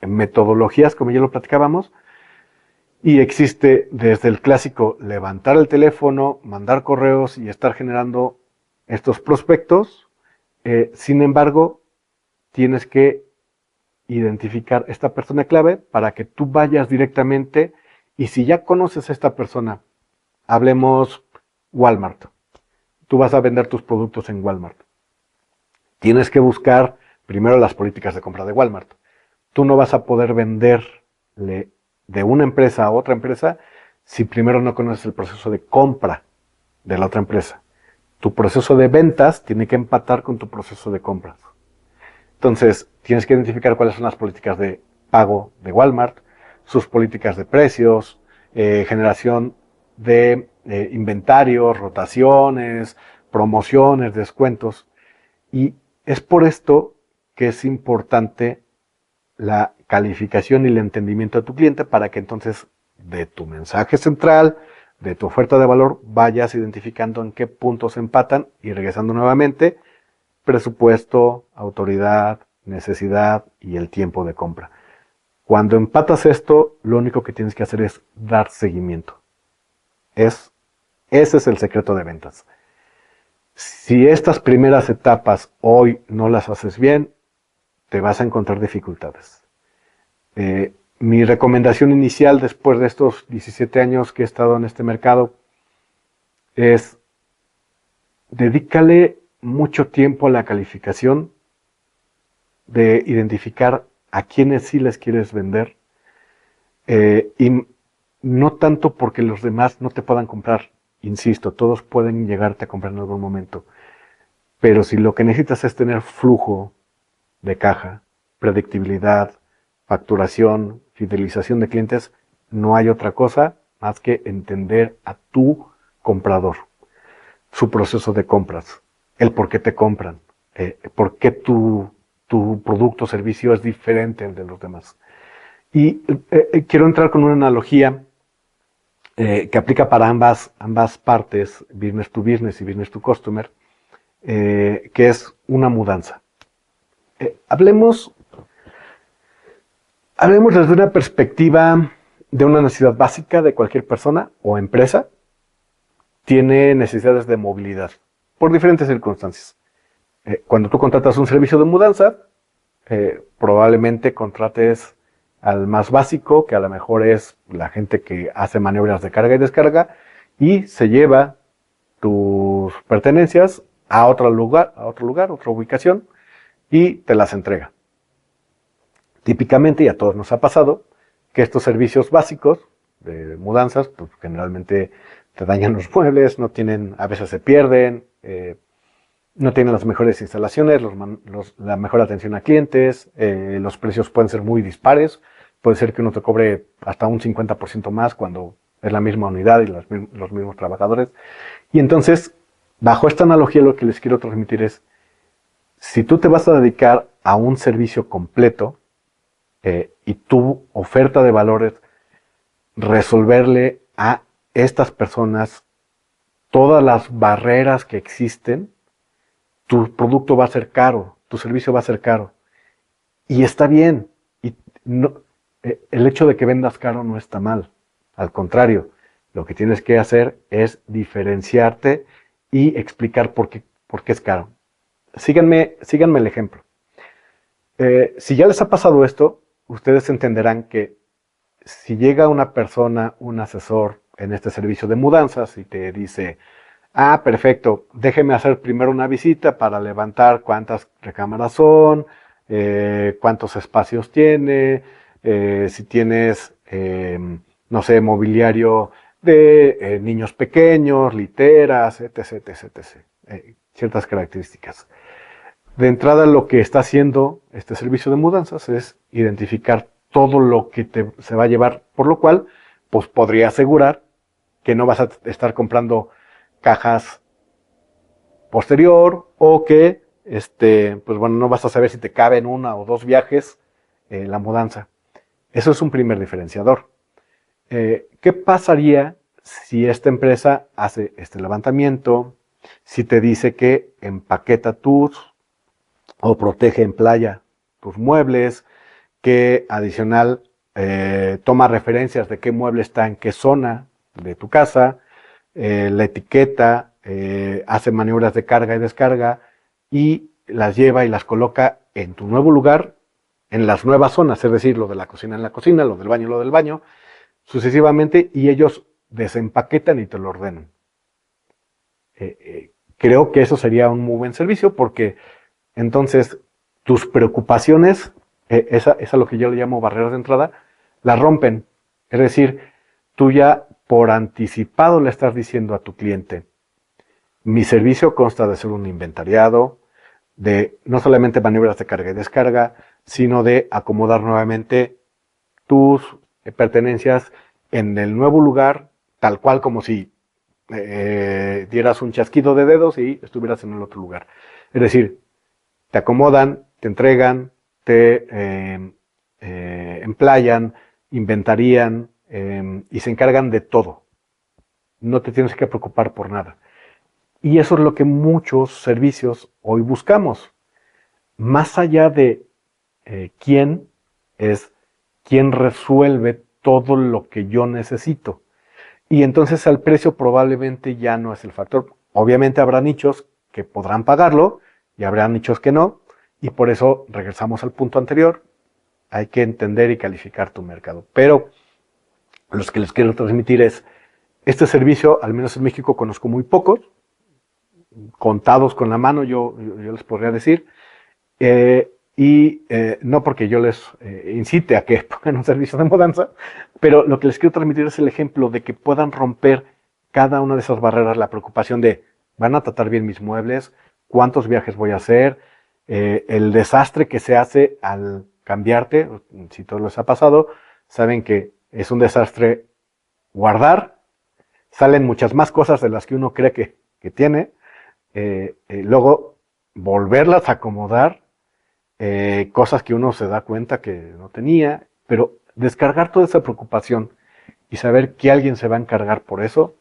metodologías, como ya lo platicábamos, y existe desde el clásico levantar el teléfono, mandar correos y estar generando estos prospectos. Sin embargo, tienes que identificar esta persona clave para que tú vayas directamente y si ya conoces a esta persona, hablemos Walmart, tú vas a vender tus productos en Walmart. Tienes que buscar primero las políticas de compra de Walmart. Tú no vas a poder venderle de una empresa a otra empresa si primero no conoces el proceso de compra de la otra empresa. Tu proceso de ventas tiene que empatar con tu proceso de compras. Entonces, tienes que identificar cuáles son las políticas de pago de Walmart, sus políticas de precios, generación de inventarios, rotaciones, promociones, descuentos. Y es por esto que es importante la calificación y el entendimiento de tu cliente para que entonces de tu mensaje central, de tu oferta de valor, vayas identificando en qué puntos empatan y regresando nuevamente, presupuesto, autoridad, necesidad y el tiempo de compra. Cuando empatas esto, lo único que tienes que hacer es dar seguimiento. Ese es el secreto de ventas. Si estas primeras etapas hoy no las haces bien, te vas a encontrar dificultades. Mi recomendación inicial después de estos 17 años que he estado en este mercado es dedícale mucho tiempo a la calificación de identificar a quiénes sí les quieres vender y no tanto porque los demás no te puedan comprar, insisto, todos pueden llegarte a comprar en algún momento, Pero si lo que necesitas es tener flujo de caja, predictibilidad, facturación, fidelización de clientes, no hay otra cosa más que entender a tu comprador, su proceso de compras, el por qué te compran, por qué tu producto o servicio es diferente al de los demás. Y quiero entrar con una analogía que aplica para ambas partes, business to business y business to customer, que es una mudanza. Hablemos desde una perspectiva de una necesidad básica de cualquier persona o empresa. Tiene necesidades de movilidad por diferentes circunstancias. Cuando tú contratas un servicio de mudanza, probablemente contrates al más básico, que a lo mejor es la gente que hace maniobras de carga y descarga y se lleva tus pertenencias a otro lugar, otra ubicación y te las entrega. Típicamente, y a todos nos ha pasado, que estos servicios básicos de mudanzas, pues generalmente te dañan los muebles, no tienen, a veces se pierden, no tienen las mejores instalaciones, la mejor atención a clientes, los precios pueden ser muy dispares, puede ser que uno te cobre hasta un 50% más cuando es la misma unidad y los mismos trabajadores. Y entonces, bajo esta analogía, lo que les quiero transmitir es, si tú te vas a dedicar a un servicio completo y tu oferta de valores, resolverle a estas personas todas las barreras que existen, tu producto va a ser caro, tu servicio va a ser caro. Y está bien. Y no, el hecho de que vendas caro no está mal. Al contrario, lo que tienes que hacer es diferenciarte y explicar por qué es caro. Síganme el ejemplo. Si ya les ha pasado esto, ustedes entenderán que si llega una persona, un asesor en este servicio de mudanzas y te dice, perfecto, déjeme hacer primero una visita para levantar cuántas recámaras son, cuántos espacios tiene, si tienes, no sé, mobiliario de niños pequeños, literas, etc., ciertas características. De entrada, lo que está haciendo este servicio de mudanzas es identificar todo lo que se va a llevar, por lo cual, pues podría asegurar que no vas a estar comprando cajas posterior o que, pues bueno, no vas a saber si te cabe en una o dos viajes la mudanza. Eso es un primer diferenciador. ¿Qué pasaría si esta empresa hace este levantamiento, si te dice que empaqueta tus o protege en playa tus muebles, que adicional toma referencias de qué mueble está en qué zona de tu casa, la etiqueta, hace maniobras de carga y descarga y las lleva y las coloca en tu nuevo lugar, en las nuevas zonas, es decir, lo de la cocina en la cocina, lo del baño, sucesivamente, y ellos desempaquetan y te lo ordenan. Creo que eso sería un muy buen servicio porque entonces tus preocupaciones, esa es lo que yo le llamo barreras de entrada, las rompen. Es decir, tú ya por anticipado le estás diciendo a tu cliente, mi servicio consta de ser un inventariado, de no solamente maniobras de carga y descarga, sino de acomodar nuevamente tus pertenencias en el nuevo lugar, tal cual como si dieras un chasquido de dedos y estuvieras en el otro lugar. Es decir, te acomodan, te entregan, te emplayan, inventarían y se encargan de todo. No te tienes que preocupar por nada. Y eso es lo que muchos servicios hoy buscamos. Más allá de quién es quien resuelve todo lo que yo necesito. Y entonces el precio probablemente ya no es el factor. Obviamente habrá nichos que podrán pagarlo y habrá nichos que no. Y por eso regresamos al punto anterior. Hay que entender y calificar tu mercado. Pero los que les quiero transmitir es, este servicio, al menos en México, conozco muy pocos, contados con la mano, yo les podría decir. No porque yo les incite a que pongan un servicio de mudanza, pero lo que les quiero transmitir es el ejemplo de que puedan romper cada una de esas barreras, la preocupación de, ¿van a tratar bien mis muebles? cuántos viajes voy a hacer, el desastre que se hace al cambiarte, si todo les ha pasado, saben que es un desastre guardar, salen muchas más cosas de las que uno cree que tiene, luego volverlas a acomodar, cosas que uno se da cuenta que no tenía, pero descargar toda esa preocupación y saber que alguien se va a encargar por eso,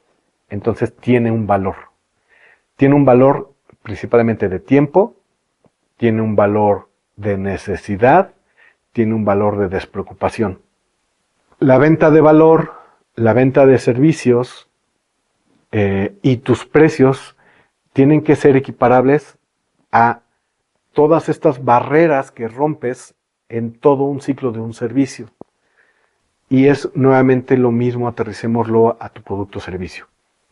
entonces tiene un valor. Tiene un valor principalmente de tiempo, tiene un valor de necesidad, tiene un valor de despreocupación. La venta de valor, la venta de servicios y tus precios tienen que ser equiparables a todas estas barreras que rompes en todo un ciclo de un servicio. Y es nuevamente lo mismo, aterricémoslo a tu producto o servicio.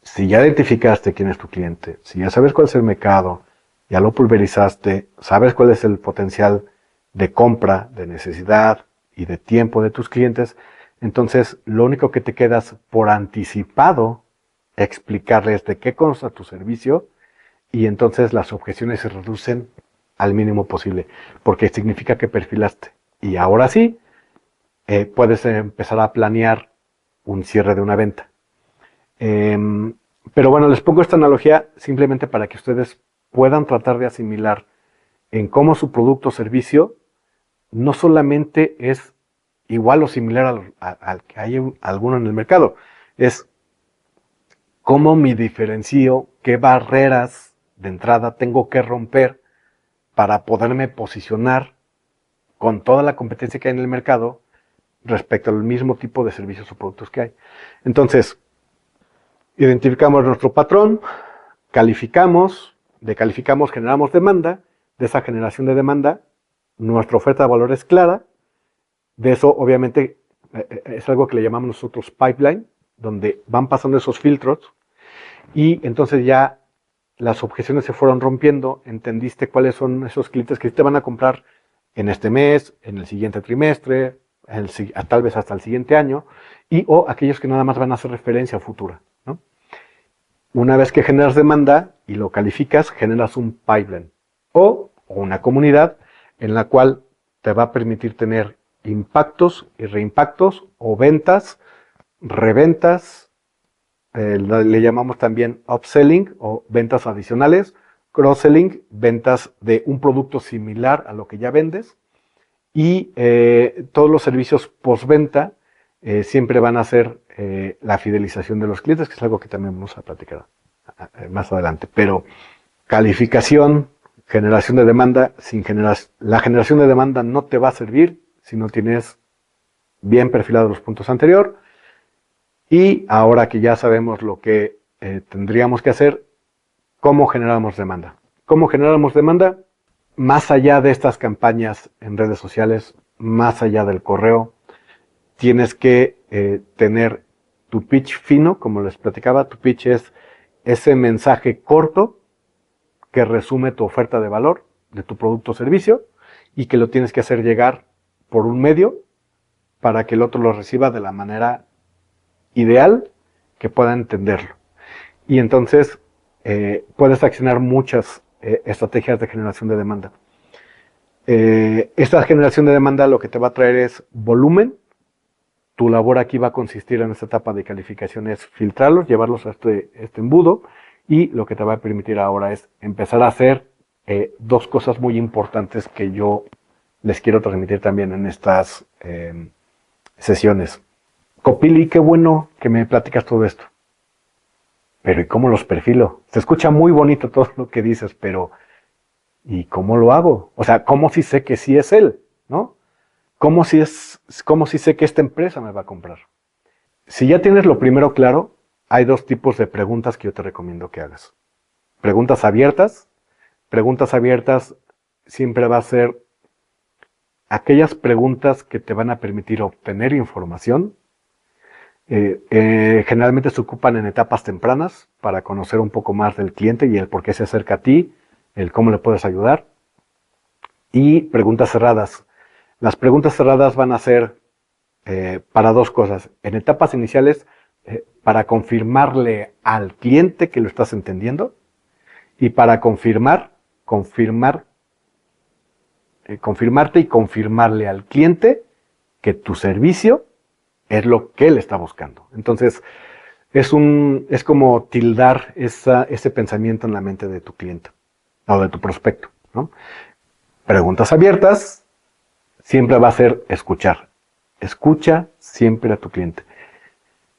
Si ya identificaste quién es tu cliente, si ya sabes cuál es el mercado, ya lo pulverizaste, sabes cuál es el potencial de compra, de necesidad y de tiempo de tus clientes, entonces lo único que te queda es por anticipado explicarles de qué consta tu servicio y entonces las objeciones se reducen al mínimo posible, porque significa que perfilaste. Y ahora sí, puedes empezar a planear un cierre de una venta. Pero bueno, les pongo esta analogía simplemente para que ustedes puedan tratar de asimilar en cómo su producto o servicio no solamente es igual o similar al que hay alguno en el mercado, es cómo me diferencio, qué barreras de entrada tengo que romper para poderme posicionar con toda la competencia que hay en el mercado respecto al mismo tipo de servicios o productos que hay. Entonces, identificamos nuestro patrón, calificamos, de calificamos generamos demanda, de esa generación de demanda, nuestra oferta de valor es clara, de eso obviamente es algo que le llamamos nosotros pipeline, donde van pasando esos filtros y entonces ya las objeciones se fueron rompiendo, entendiste cuáles son esos clientes que te van a comprar en este mes, en el siguiente trimestre, tal vez hasta el siguiente año, y o aquellos que nada más van a hacer referencia futura, ¿no? Una vez que generas demanda y lo calificas, generas un pipeline o una comunidad en la cual te va a permitir tener impactos y reimpactos o ventas, reventas, le llamamos también upselling o ventas adicionales, cross-selling, ventas de un producto similar a lo que ya vendes y todos los servicios postventa siempre van a ser la fidelización de los clientes, que es algo que también vamos a platicar más adelante. Pero calificación, generación de demanda, la generación de demanda no te va a servir si no tienes bien perfilados los puntos anteriores. Y ahora que ya sabemos lo que tendríamos que hacer, ¿cómo generamos demanda? ¿Cómo generamos demanda? Más allá de estas campañas en redes sociales, más allá del correo, tienes que tener tu pitch fino, como les platicaba. Tu pitch es ese mensaje corto que resume tu oferta de valor de tu producto o servicio y que lo tienes que hacer llegar por un medio para que el otro lo reciba de la manera ideal que pueda entenderlo. Y entonces puedes accionar muchas estrategias de generación de demanda. Esta generación de demanda lo que te va a traer es volumen. Tu labor aquí va a consistir en esta etapa de calificación es filtrarlos, llevarlos a este embudo y lo que te va a permitir ahora es empezar a hacer dos cosas muy importantes que yo les quiero transmitir también en estas sesiones. Copili, qué bueno que me platicas todo esto. Pero ¿y cómo los perfilo? Se escucha muy bonito todo lo que dices, pero ¿y cómo lo hago? O sea, ¿cómo si sé que sí es él? ¿No? ¿Cómo si sé que esta empresa me va a comprar? Si ya tienes lo primero claro, hay dos tipos de preguntas que yo te recomiendo que hagas. Preguntas abiertas. Preguntas abiertas siempre va a ser aquellas preguntas que te van a permitir obtener información. Generalmente se ocupan en etapas tempranas para conocer un poco más del cliente y el por qué se acerca a ti, el cómo le puedes ayudar. Y preguntas cerradas. Las preguntas cerradas van a ser para dos cosas. En etapas iniciales, para confirmarle al cliente que lo estás entendiendo y para confirmar confirmarte y confirmarle al cliente que tu servicio es lo que él está buscando. Entonces, es como tildar ese pensamiento en la mente de tu cliente o de tu prospecto, ¿no? Preguntas abiertas siempre va a ser escuchar. Escucha siempre a tu cliente.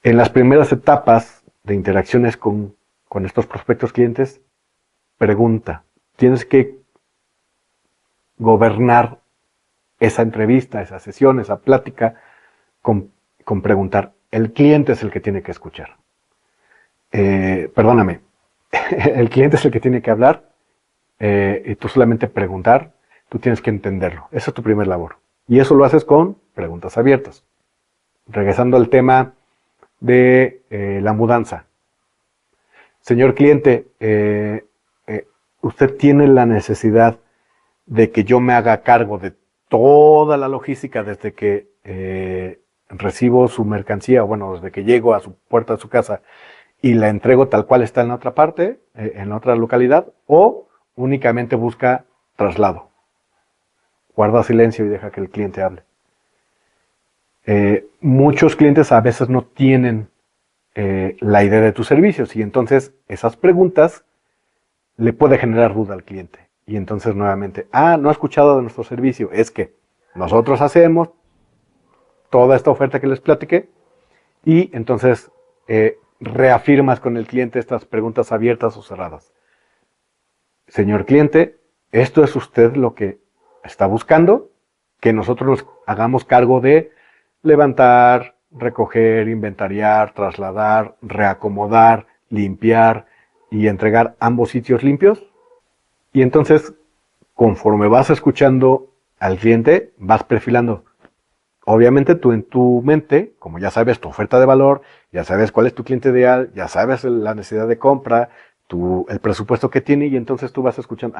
En las primeras etapas de interacciones con estos prospectos clientes, pregunta. Tienes que gobernar esa entrevista, esa sesión, esa plática con preguntar. El cliente es el que tiene que escuchar. Perdóname, el cliente es el que tiene que hablar y tú solamente preguntar, tú tienes que entenderlo. Esa es tu primer labor. Y eso lo haces con preguntas abiertas. Regresando al tema de la mudanza. Señor cliente, usted tiene la necesidad de que yo me haga cargo de toda la logística desde que recibo su mercancía, bueno, desde que llego a su puerta de su casa y la entrego tal cual está en la otra parte, en la otra localidad, o únicamente busca traslado. Guarda silencio y deja que el cliente hable. Muchos clientes a veces no tienen la idea de tus servicios y entonces esas preguntas le puede generar duda al cliente. Y entonces nuevamente, no ha escuchado de nuestro servicio, es que nosotros hacemos toda esta oferta que les platiqué y entonces reafirmas con el cliente estas preguntas abiertas o cerradas. Señor cliente, ¿esto es usted lo que está buscando? Que nosotros nos hagamos cargo de levantar, recoger, inventariar, trasladar, reacomodar, limpiar y entregar ambos sitios limpios. Y entonces, conforme vas escuchando al cliente, vas perfilando. Obviamente tú en tu mente, como ya sabes tu oferta de valor, ya sabes cuál es tu cliente ideal, ya sabes la necesidad de compra, el presupuesto que tiene y entonces tú vas escuchando,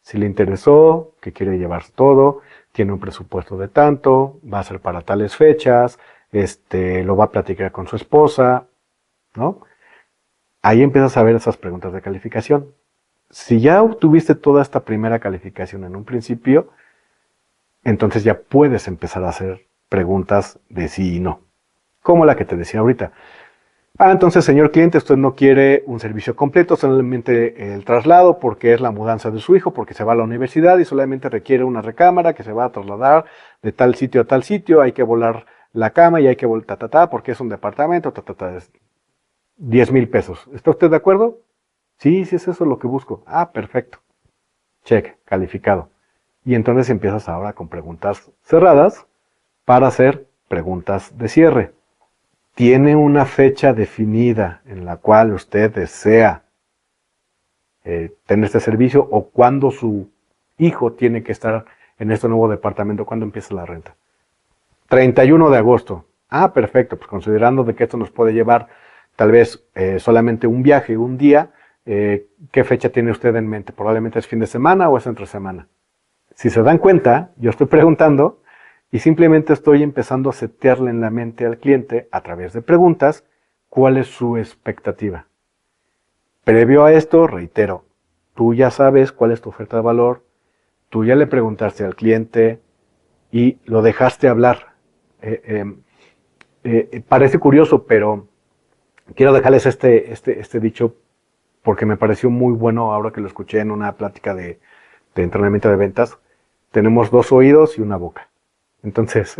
si le interesó, que quiere llevarse todo, tiene un presupuesto de tanto, va a ser para tales fechas, lo va a platicar con su esposa, ¿no? Ahí empiezas a ver esas preguntas de calificación. Si ya obtuviste toda esta primera calificación en un principio, entonces ya puedes empezar a hacer preguntas de sí y no, como la que te decía ahorita. Entonces, señor cliente, usted no quiere un servicio completo, solamente el traslado porque es la mudanza de su hijo, porque se va a la universidad y solamente requiere una recámara que se va a trasladar de tal sitio a tal sitio, hay que volar la cama y hay que volar porque es un departamento, es 10,000 pesos. ¿Está usted de acuerdo? Sí, sí es eso lo que busco. Perfecto. Check, calificado. Y entonces empiezas ahora con preguntas cerradas para hacer preguntas de cierre. ¿Tiene una fecha definida en la cual usted desea tener este servicio o cuándo su hijo tiene que estar en este nuevo departamento? ¿Cuándo empieza la renta? 31 de agosto. Perfecto. Pues considerando de que esto nos puede llevar tal vez solamente un viaje, un día, ¿qué fecha tiene usted en mente? ¿Probablemente es fin de semana o es entre semana? Si se dan cuenta, yo estoy preguntando y simplemente estoy empezando a setearle en la mente al cliente a través de preguntas cuál es su expectativa. Previo a esto, reitero, tú ya sabes cuál es tu oferta de valor, tú ya le preguntaste al cliente y lo dejaste hablar. Parece curioso, pero quiero dejarles este dicho porque me pareció muy bueno ahora que lo escuché en una plática de entrenamiento de ventas. Tenemos 2 oídos y una boca. Entonces,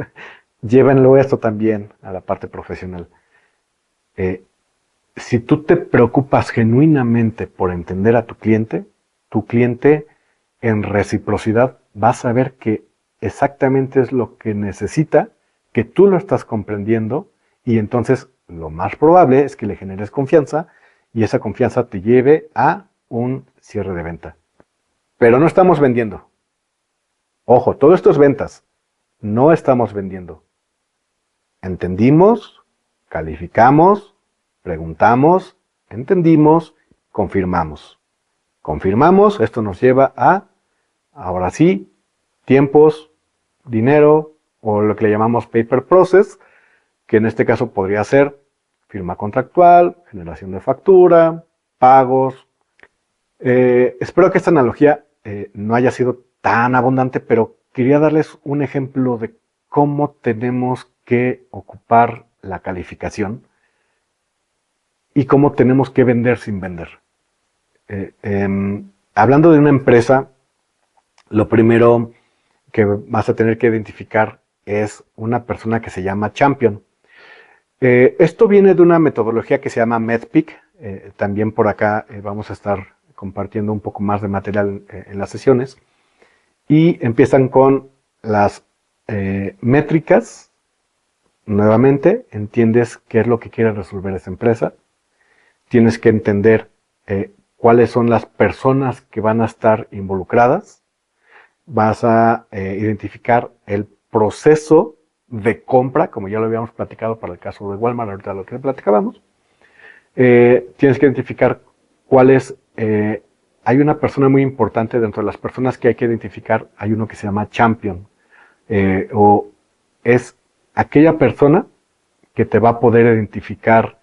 llévenlo esto también a la parte profesional. Si tú te preocupas genuinamente por entender a tu cliente en reciprocidad va a saber que exactamente es lo que necesita, que tú lo estás comprendiendo y entonces lo más probable es que le generes confianza y esa confianza te lleve a un cierre de venta. Pero no estamos vendiendo. Ojo, todo esto es ventas. No estamos vendiendo. Entendimos, calificamos, preguntamos, entendimos, confirmamos. Confirmamos, esto nos lleva a, ahora sí, tiempos, dinero o lo que le llamamos paper process, que en este caso podría ser firma contractual, generación de factura, pagos, Espero que esta analogía no haya sido tan abundante, pero quería darles un ejemplo de cómo tenemos que ocupar la calificación y cómo tenemos que vender sin vender. Hablando de una empresa, lo primero que vas a tener que identificar es una persona que se llama champion. Esto viene de una metodología que se llama MEDPIC. También por acá vamos a estar compartiendo un poco más de material en las sesiones. Y empiezan con las métricas. Nuevamente, entiendes qué es lo que quiere resolver esa empresa. Tienes que entender cuáles son las personas que van a estar involucradas. Vas a identificar el proceso de compra, como ya lo habíamos platicado para el caso de Walmart, ahorita lo que platicábamos. Tienes que identificar cuáles. Hay una persona muy importante dentro de las personas que hay que identificar. Hay uno que se llama champion, o es aquella persona que te va a poder identificar,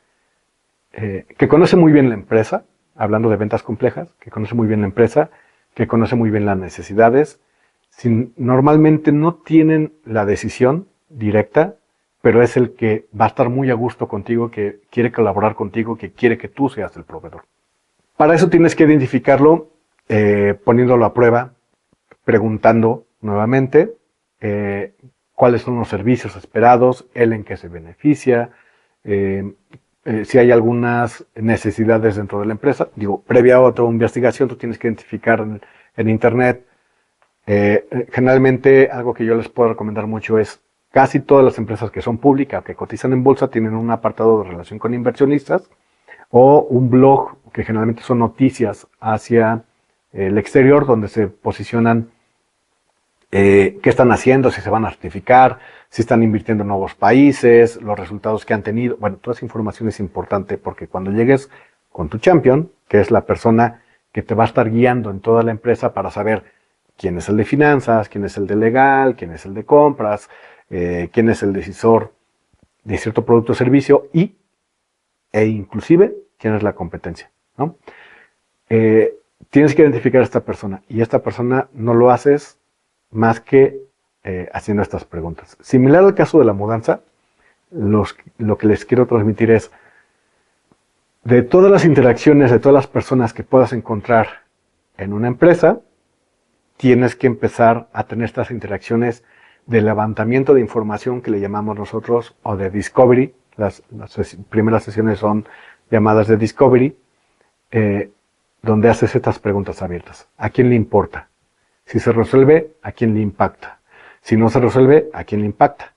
que conoce muy bien la empresa, hablando de ventas complejas, que conoce muy bien la empresa, que conoce muy bien las necesidades. Normalmente no tienen la decisión directa, pero es el que va a estar muy a gusto contigo, que quiere colaborar contigo, que quiere que tú seas el proveedor. Para eso tienes que identificarlo poniéndolo a prueba, preguntando nuevamente cuáles son los servicios esperados, él en qué se beneficia, si hay algunas necesidades dentro de la empresa. Digo, previa a tu investigación, tú tienes que identificar en internet. Generalmente algo que yo les puedo recomendar mucho es casi todas las empresas que son públicas, que cotizan en bolsa, tienen un apartado de relación con inversionistas o un blog que generalmente son noticias hacia el exterior donde se posicionan qué están haciendo, si se van a certificar, si están invirtiendo en nuevos países, los resultados que han tenido. Bueno, toda esa información es importante porque cuando llegues con tu champion, que es la persona que te va a estar guiando en toda la empresa para saber quién es el de finanzas, quién es el de legal, quién es el de compras, quién es el decisor de cierto producto o servicio e inclusive quién es la competencia, ¿no? Tienes que identificar a esta persona y esta persona no lo haces más que haciendo estas preguntas. Similar al caso de la mudanza, lo que les quiero transmitir es, de todas las interacciones, de todas las personas que puedas encontrar en una empresa, tienes que empezar a tener estas interacciones de levantamiento de información que le llamamos nosotros, o de discovery. Las primeras sesiones son llamadas de discovery, donde haces estas preguntas abiertas. ¿A quién le importa? Si se resuelve, ¿a quién le impacta? Si no se resuelve, ¿a quién le impacta?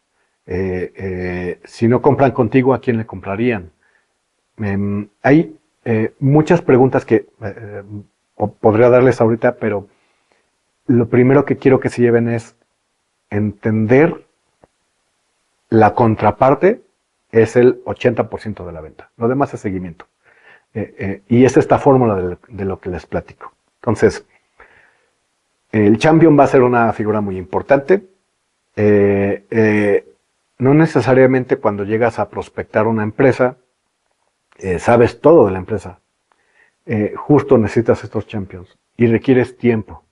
Si no compran contigo, ¿a quién le comprarían? Hay muchas preguntas que podría darles ahorita, pero lo primero que quiero que se lleven es entender la contraparte es el 80% de la venta. Lo demás es seguimiento. Y es esta fórmula de lo que les platico. Entonces, el champion va a ser una figura muy importante. No necesariamente cuando llegas a prospectar una empresa, sabes todo de la empresa. Justo necesitas estos champions y requieres tiempo.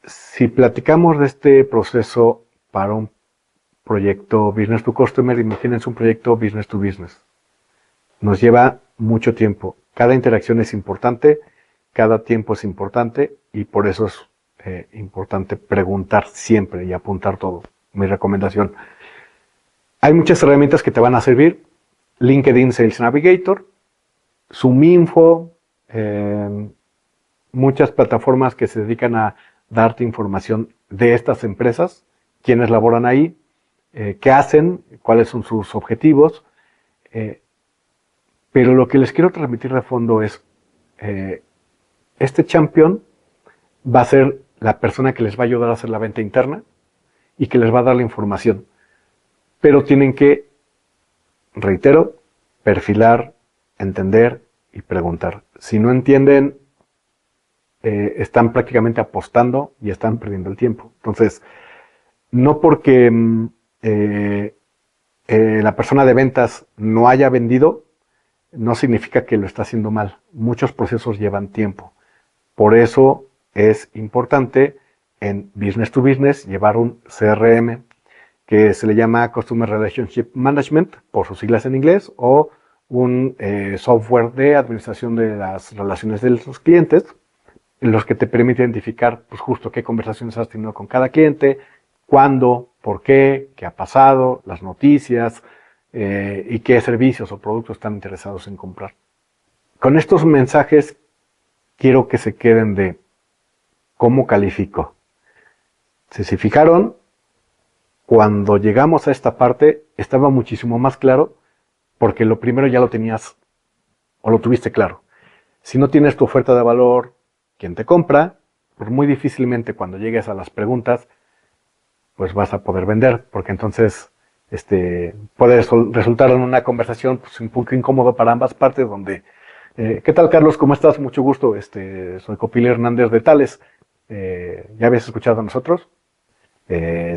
Si platicamos de este proceso para un proyecto Business to Customer, imagínense un proyecto Business to Business. Nos lleva mucho tiempo. Cada interacción es importante, cada tiempo es importante y por eso es importante preguntar siempre y apuntar todo. Mi recomendación. Hay muchas herramientas que te van a servir. LinkedIn Sales Navigator, ZoomInfo, muchas plataformas que se dedican a darte información de estas empresas, quiénes laboran ahí, qué hacen, cuáles son sus objetivos. Pero lo que les quiero transmitir de fondo es, este champion va a ser la persona que les va a ayudar a hacer la venta interna y que les va a dar la información. Pero tienen que, reitero, perfilar, entender y preguntar. Si no entienden, están prácticamente apostando y están perdiendo el tiempo. Entonces, no porque la persona de ventas no haya vendido, no significa que lo está haciendo mal. Muchos procesos llevan tiempo. Por eso es importante en Business to Business llevar un CRM, que se le llama Customer Relationship Management, por sus siglas en inglés, o un software de administración de las relaciones de los clientes, en los que te permite identificar pues, justo qué conversaciones has tenido con cada cliente, cuándo, por qué ha pasado, las noticias y qué servicios o productos están interesados en comprar. Con estos mensajes quiero que se queden de cómo califico. Si se fijaron, cuando llegamos a esta parte estaba muchísimo más claro porque lo primero ya lo tenías o lo tuviste claro. Si no tienes tu oferta de valor, quien te compra, pues muy difícilmente cuando llegues a las preguntas, pues vas a poder vender, porque entonces puede resultar en una conversación pues, un poco incómodo para ambas partes, donde, ¿qué tal Carlos? ¿Cómo estás? Mucho gusto, soy Copil Hernández de Tales. ¿Ya habías escuchado a nosotros?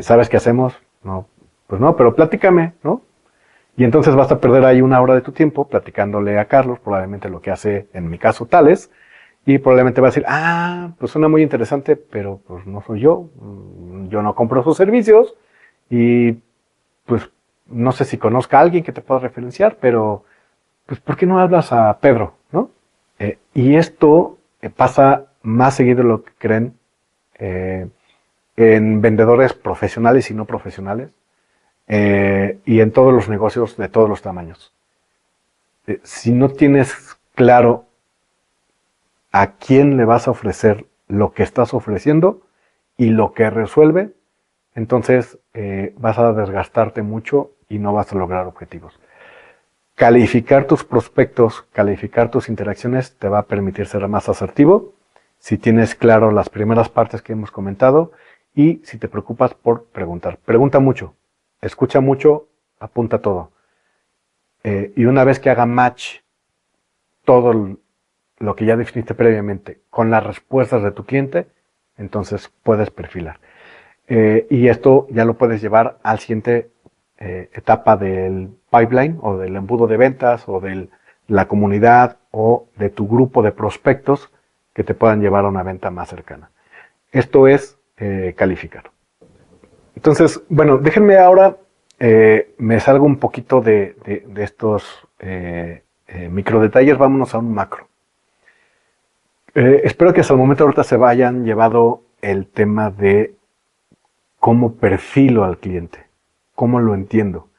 ¿Sabes qué hacemos? No, pues no, pero platícame, ¿no? Y entonces vas a perder ahí una hora de tu tiempo platicándole a Carlos, probablemente lo que hace, en mi caso, Tales, y probablemente va a decir, pues suena muy interesante, pero pues no soy yo no compro sus servicios, y pues no sé si conozca a alguien que te pueda referenciar, pero pues ¿por qué no hablas a Pedro, no? Y esto pasa más seguido de lo que creen en vendedores profesionales y no profesionales, y en todos los negocios de todos los tamaños. Si no tienes claro a quién le vas a ofrecer lo que estás ofreciendo y lo que resuelve, entonces vas a desgastarte mucho y no vas a lograr objetivos. Calificar tus prospectos, calificar tus interacciones te va a permitir ser más asertivo si tienes claro las primeras partes que hemos comentado y si te preocupas por preguntar. Pregunta mucho, escucha mucho, apunta todo. Y una vez que haga match todo lo que ya definiste previamente con las respuestas de tu cliente, entonces puedes perfilar. Y esto ya lo puedes llevar al siguiente etapa del pipeline o del embudo de ventas o de la comunidad o de tu grupo de prospectos que te puedan llevar a una venta más cercana. Esto es calificar. Entonces, bueno, déjenme ahora, me salgo un poquito de estos micro detalles, vámonos a un macro. Espero que hasta el momento ahorita se vayan llevado el tema de cómo perfilo al cliente, cómo lo entiendo,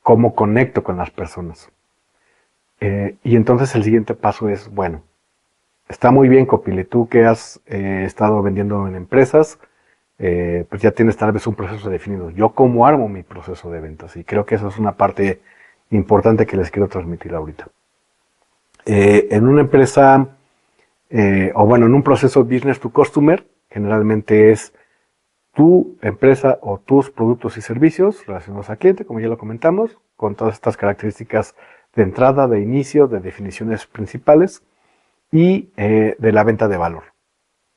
cómo conecto con las personas. Y entonces el siguiente paso es, bueno, está muy bien, Copile, tú que has estado vendiendo en empresas, pues ya tienes tal vez un proceso definido. Yo cómo armo mi proceso de ventas, y creo que eso es una parte importante que les quiero transmitir ahorita. En una empresa, o bueno, en un proceso business to customer, generalmente es tu empresa o tus productos y servicios relacionados al cliente, como ya lo comentamos, con todas estas características de entrada, de inicio, de definiciones principales y de la venta de valor.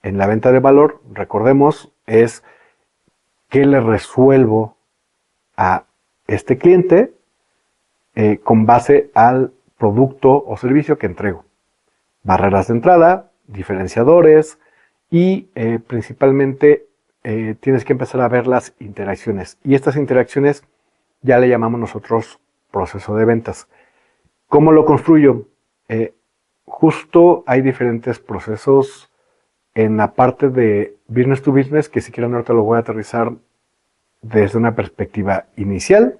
En la venta de valor, recordemos, es qué le resuelvo a este cliente con base al producto o servicio que entrego. Barreras de entrada, diferenciadores y principalmente tienes que empezar a ver las interacciones. Y estas interacciones ya le llamamos nosotros proceso de ventas. ¿Cómo lo construyo? Justo hay diferentes procesos en la parte de business to business, que si quieren ahorita lo voy a aterrizar desde una perspectiva inicial.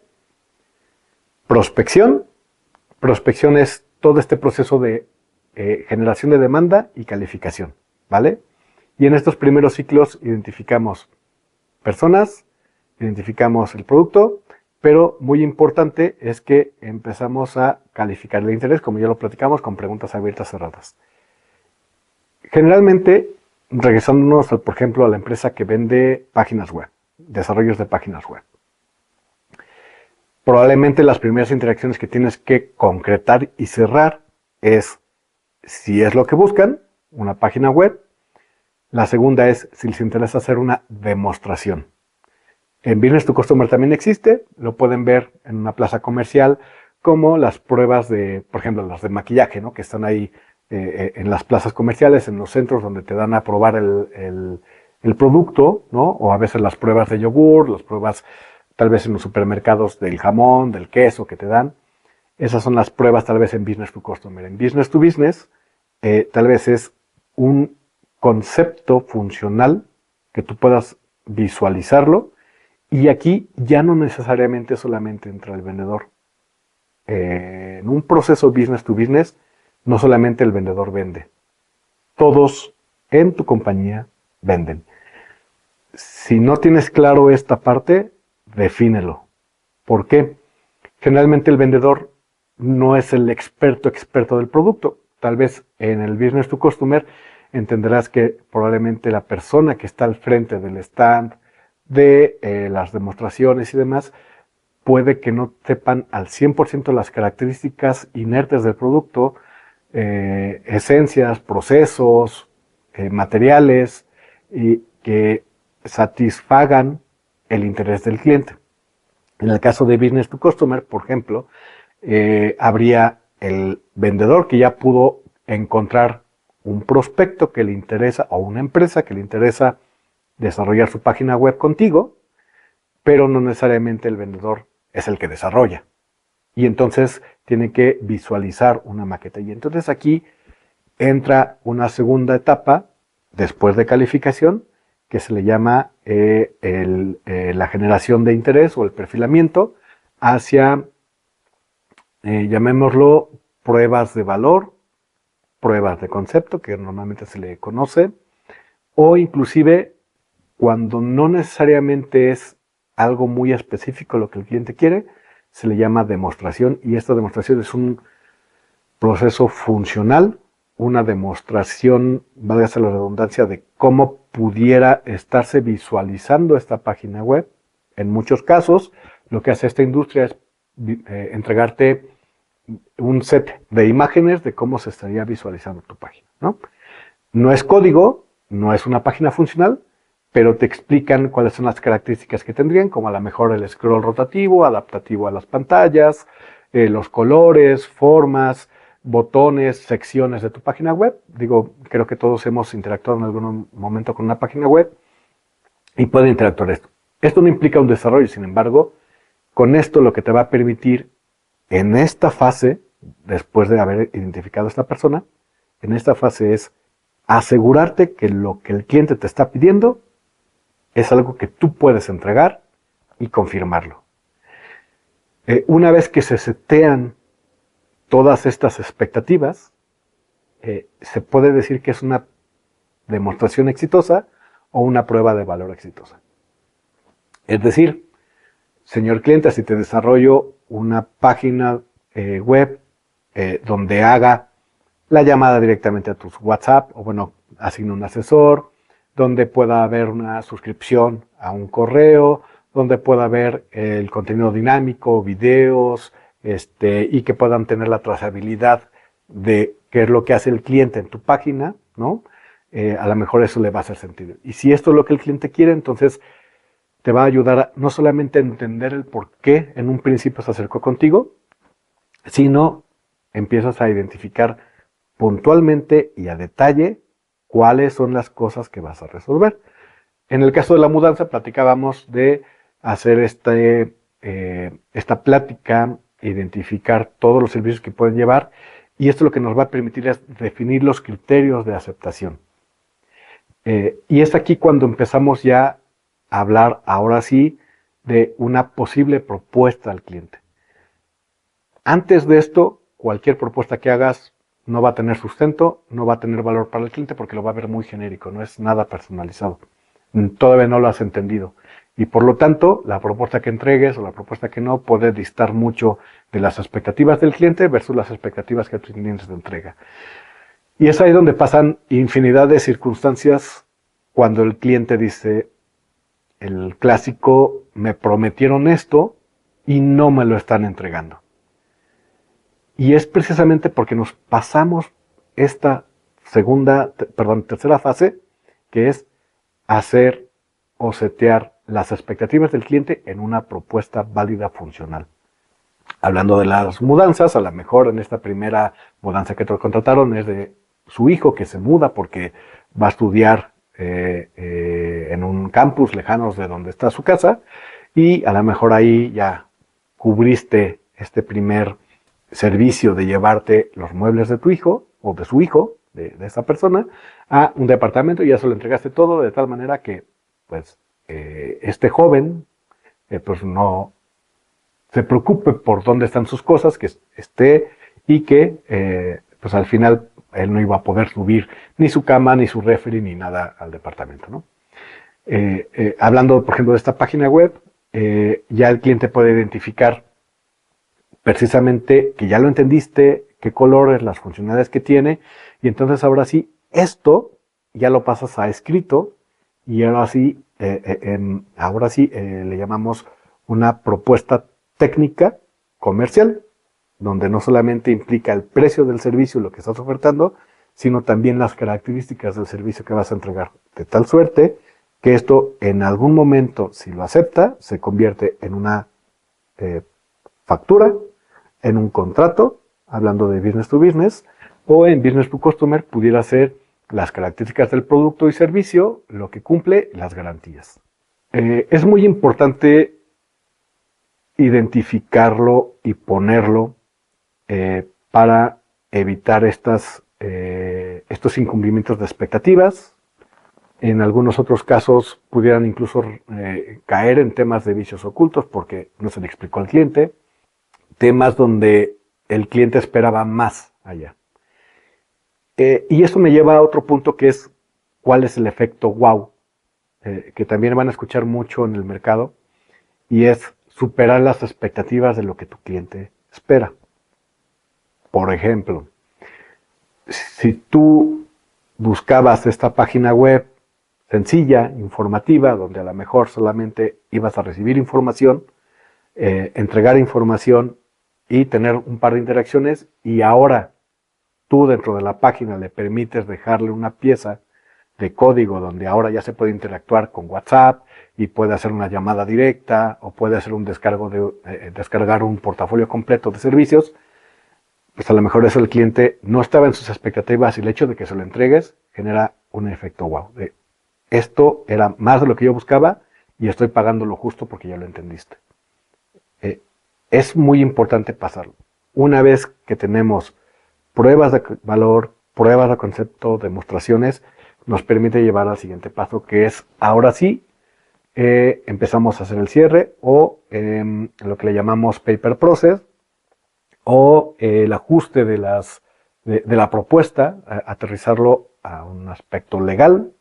Prospección. Prospección es todo este proceso de generación de demanda y calificación, ¿vale? Y en estos primeros ciclos identificamos personas, identificamos el producto, pero muy importante es que empezamos a calificar el interés, como ya lo platicamos, con preguntas abiertas cerradas. Generalmente, regresándonos, por ejemplo, a la empresa que vende páginas web, desarrollos de páginas web. Probablemente las primeras interacciones que tienes que concretar y cerrar es si es lo que buscan, una página web. La segunda es si les interesa hacer una demostración. En Business to Customer también existe, lo pueden ver en una plaza comercial como las pruebas de, por ejemplo, las de maquillaje, ¿no? Que están ahí en las plazas comerciales, en los centros donde te dan a probar el producto, ¿no? O a veces las pruebas de yogur, las pruebas tal vez en los supermercados del jamón, del queso que te dan. Esas son las pruebas tal vez en Business to Customer. En Business to Business, tal vez es un concepto funcional que tú puedas visualizarlo, y aquí ya no necesariamente solamente entra el vendedor. En un proceso Business to Business, no solamente el vendedor vende, todos en tu compañía venden. Si no tienes claro esta parte, defínelo. ¿Por qué? Generalmente el vendedor no es el experto del producto. Tal vez en el Business to Customer entenderás que probablemente la persona que está al frente del stand, de las demostraciones y demás, puede que no sepan al 100% las características inertes del producto, esencias, procesos, materiales, y que satisfagan el interés del cliente. En el caso de Business to Customer, por ejemplo, habría el vendedor que ya pudo encontrar un prospecto que le interesa o una empresa que le interesa desarrollar su página web contigo, pero no necesariamente el vendedor es el que desarrolla. Y entonces tiene que visualizar una maqueta. Y entonces aquí entra una segunda etapa después de calificación que se le llama la generación de interés o el perfilamiento hacia, llamémoslo, pruebas de valor, pruebas de concepto, que normalmente se le conoce, o inclusive cuando no necesariamente es algo muy específico lo que el cliente quiere, se le llama demostración, y esta demostración es un proceso funcional, una demostración, valga la redundancia, de cómo pudiera estarse visualizando esta página web. En muchos casos, lo que hace esta industria es entregarte un set de imágenes de cómo se estaría visualizando tu página, ¿no? No es código, no es una página funcional, pero te explican cuáles son las características que tendrían, como a lo mejor el scroll rotativo, adaptativo a las pantallas, los colores, formas, botones, secciones de tu página web. Digo, creo que todos hemos interactuado en algún momento con una página web y puede interactuar esto. Esto no implica un desarrollo, sin embargo, con esto lo que te va a permitir en esta fase, después de haber identificado a esta persona, en esta fase es asegurarte que lo que el cliente te está pidiendo es algo que tú puedes entregar y confirmarlo. Una vez que se setean todas estas expectativas, se puede decir que es una demostración exitosa o una prueba de valor exitosa. Es decir, señor cliente, si te desarrollo una página web donde haga la llamada directamente a tus WhatsApp, o bueno, asigno un asesor, donde pueda haber una suscripción a un correo, donde pueda haber el contenido dinámico, videos, y que puedan tener la trazabilidad de qué es lo que hace el cliente en tu página, ¿no? A lo mejor eso le va a hacer sentido. Y si esto es lo que el cliente quiere, entonces te va a ayudar no solamente a entender el por qué en un principio se acercó contigo, sino empiezas a identificar puntualmente y a detalle cuáles son las cosas que vas a resolver. En el caso de la mudanza platicábamos de hacer esta plática, identificar todos los servicios que pueden llevar, y esto lo que nos va a permitir es definir los criterios de aceptación. Y es aquí cuando empezamos ya a hablar, ahora sí, de una posible propuesta al cliente. Antes de esto, cualquier propuesta que hagas no va a tener sustento, no va a tener valor para el cliente porque lo va a ver muy genérico, no es nada personalizado. Todavía no lo has entendido. Y por lo tanto, la propuesta que entregues o la propuesta que no puede distar mucho de las expectativas del cliente versus las expectativas que tú tienes de entrega. Y es ahí donde pasan infinidad de circunstancias cuando el cliente dice, el clásico, me prometieron esto y no me lo están entregando. Y es precisamente porque nos pasamos esta tercera fase, que es hacer o setear las expectativas del cliente en una propuesta válida funcional. Hablando de las mudanzas, a lo mejor en esta primera mudanza que te contrataron es de su hijo que se muda porque va a estudiar en un campus lejano de donde está su casa, y a lo mejor ahí ya cubriste este primer servicio de llevarte los muebles de tu hijo o de su hijo, de esa persona, a un departamento, y ya se lo entregaste todo de tal manera que pues este joven pues no se preocupe por dónde están sus cosas, que esté, y que pues al final él no iba a poder subir ni su cama, ni su refri, ni nada al departamento, ¿no? Hablando, por ejemplo, de esta página web, ya el cliente puede identificar precisamente que ya lo entendiste, qué colores, las funcionalidades que tiene, y entonces ahora sí, esto ya lo pasas a escrito, y ahora sí le llamamos una propuesta técnica comercial, donde no solamente implica el precio del servicio, lo que estás ofertando, sino también las características del servicio que vas a entregar, de tal suerte que esto en algún momento, si lo acepta, se convierte en una factura, en un contrato, hablando de business to business, o en business to customer pudiera ser las características del producto y servicio, lo que cumple, las garantías. Es muy importante identificarlo y ponerlo para evitar estos incumplimientos de expectativas. En algunos otros casos pudieran incluso caer en temas de vicios ocultos porque no se le explicó al cliente, temas donde el cliente esperaba más allá. Y eso me lleva a otro punto, que es cuál es el efecto wow, que también van a escuchar mucho en el mercado, y es superar las expectativas de lo que tu cliente espera. Por ejemplo, si tú buscabas esta página web sencilla, informativa, donde a lo mejor solamente ibas a recibir información, entregar información y tener un par de interacciones, y ahora tú dentro de la página le permites dejarle una pieza de código donde ahora ya se puede interactuar con WhatsApp y puede hacer una llamada directa o puede hacer un descargar un portafolio completo de servicios, pues a lo mejor eso el cliente no estaba en sus expectativas, y el hecho de que se lo entregues genera un efecto wow. Esto era más de lo que yo buscaba y estoy pagando lo justo porque ya lo entendiste. Es muy importante pasarlo. Una vez que tenemos pruebas de valor, pruebas de concepto, demostraciones, nos permite llevar al siguiente paso, que es ahora sí empezamos a hacer el cierre o lo que le llamamos paper process, o el ajuste de la propuesta, aterrizarlo a un aspecto legal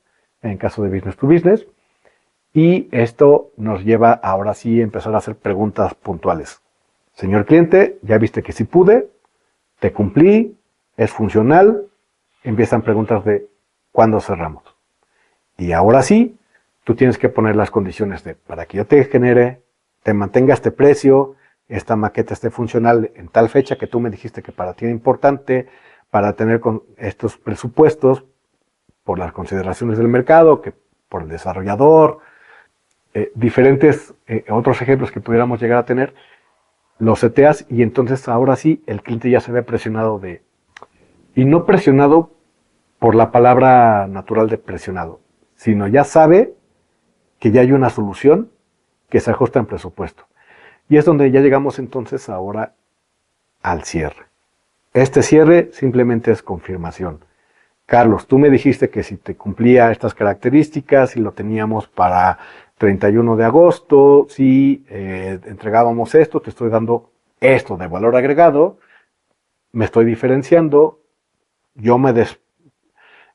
en caso de business to business, y esto nos lleva ahora sí a empezar a hacer preguntas puntuales. Señor cliente, ya viste que sí pude, te cumplí, es funcional. Empiezan preguntas de ¿cuándo cerramos? Y ahora sí, tú tienes que poner las condiciones para que yo te genere, te mantenga este precio, esta maqueta esté funcional en tal fecha que tú me dijiste que para ti era importante, para tener con estos presupuestos, por las consideraciones del mercado, que por el desarrollador, diferentes otros ejemplos que pudiéramos llegar a tener, los seteas, y entonces ahora sí el cliente ya se ve presionado y no presionado por la palabra natural de presionado, sino ya sabe que ya hay una solución que se ajusta en presupuesto. Y es donde ya llegamos entonces ahora al cierre. Este cierre simplemente es confirmación. Carlos, tú me dijiste que si te cumplía estas características y lo teníamos para 31 de agosto, si entregábamos esto, te estoy dando esto de valor agregado, me estoy diferenciando, yo me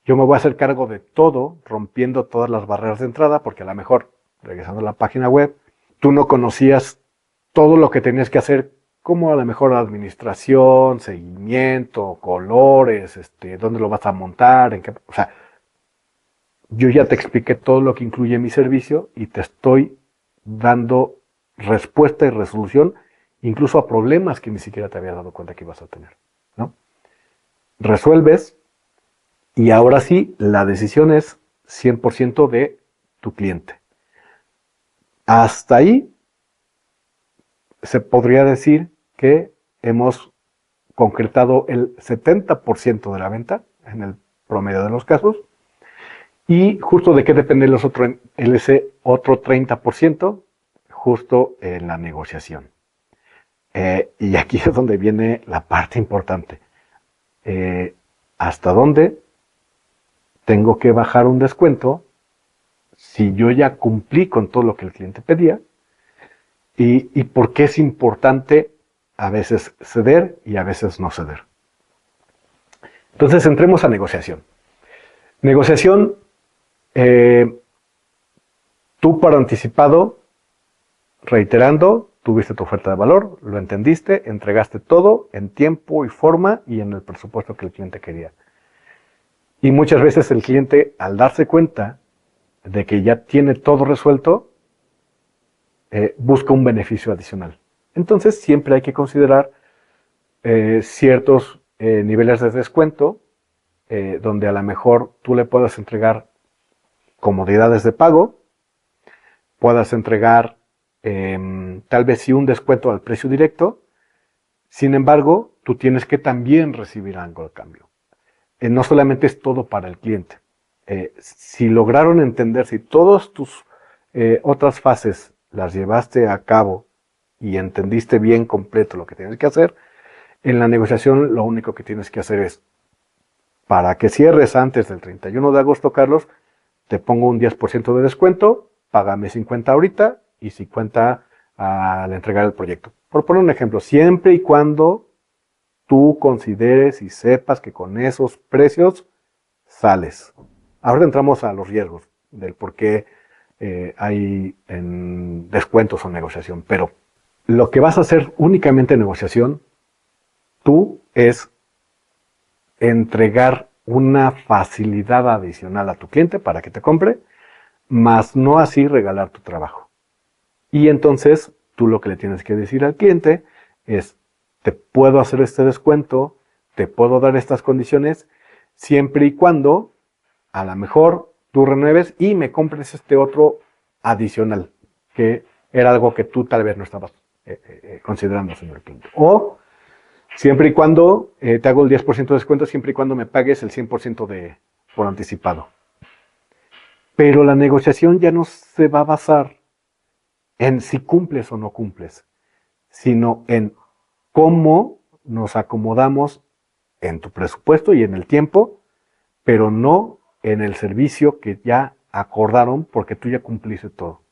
voy a hacer cargo de todo, rompiendo todas las barreras de entrada, porque a lo mejor, regresando a la página web, tú no conocías todo lo que tenías que hacer, como a lo mejor administración, seguimiento, colores, dónde lo vas a montar, o sea, yo ya te expliqué todo lo que incluye mi servicio y te estoy dando respuesta y resolución incluso a problemas que ni siquiera te había dado cuenta que ibas a tener, ¿no? Resuelves, y ahora sí, la decisión es 100% de tu cliente. Hasta ahí se podría decir que hemos concretado el 70% de la venta en el promedio de los casos. Y justo de qué depende ese otro 30%, justo en la negociación. Y aquí es donde viene la parte importante. ¿Hasta dónde tengo que bajar un descuento si yo ya cumplí con todo lo que el cliente pedía? Y por qué es importante a veces ceder y a veces no ceder. Entonces entremos a negociación. Negociación, tú por anticipado, reiterando, tuviste tu oferta de valor, lo entendiste, entregaste todo en tiempo y forma y en el presupuesto que el cliente quería. Y muchas veces el cliente, al darse cuenta de que ya tiene todo resuelto, busca un beneficio adicional. Entonces siempre hay que considerar ciertos niveles de descuento donde a lo mejor tú le puedas entregar comodidades de pago, puedas entregar tal vez sí un descuento al precio directo, sin embargo, tú tienes que también recibir algo al cambio. No solamente es todo para el cliente. Si lograron entender, si todas tus otras fases las llevaste a cabo y entendiste bien completo lo que tienes que hacer, en la negociación lo único que tienes que hacer es, para que cierres antes del 31 de agosto, Carlos, te pongo un 10% de descuento, págame 50 ahorita y 50 al entregar el proyecto. Por poner un ejemplo, siempre y cuando tú consideres y sepas que con esos precios sales. Ahora entramos a los riesgos del por qué hay en descuentos o negociación, pero lo que vas a hacer únicamente en negociación, tú es entregar una facilidad adicional a tu cliente para que te compre, más no así regalar tu trabajo. Y entonces tú lo que le tienes que decir al cliente es, te puedo hacer este descuento, te puedo dar estas condiciones, siempre y cuando a lo mejor tú renueves y me compres este otro adicional, que era algo que tú tal vez no estabas considerando, señor cliente. O siempre y cuando te hago el 10% de descuento, siempre y cuando me pagues el 100% por anticipado. Pero la negociación ya no se va a basar en si cumples o no cumples, sino en cómo nos acomodamos en tu presupuesto y en el tiempo, pero no en el servicio que ya acordaron porque tú ya cumpliste todo.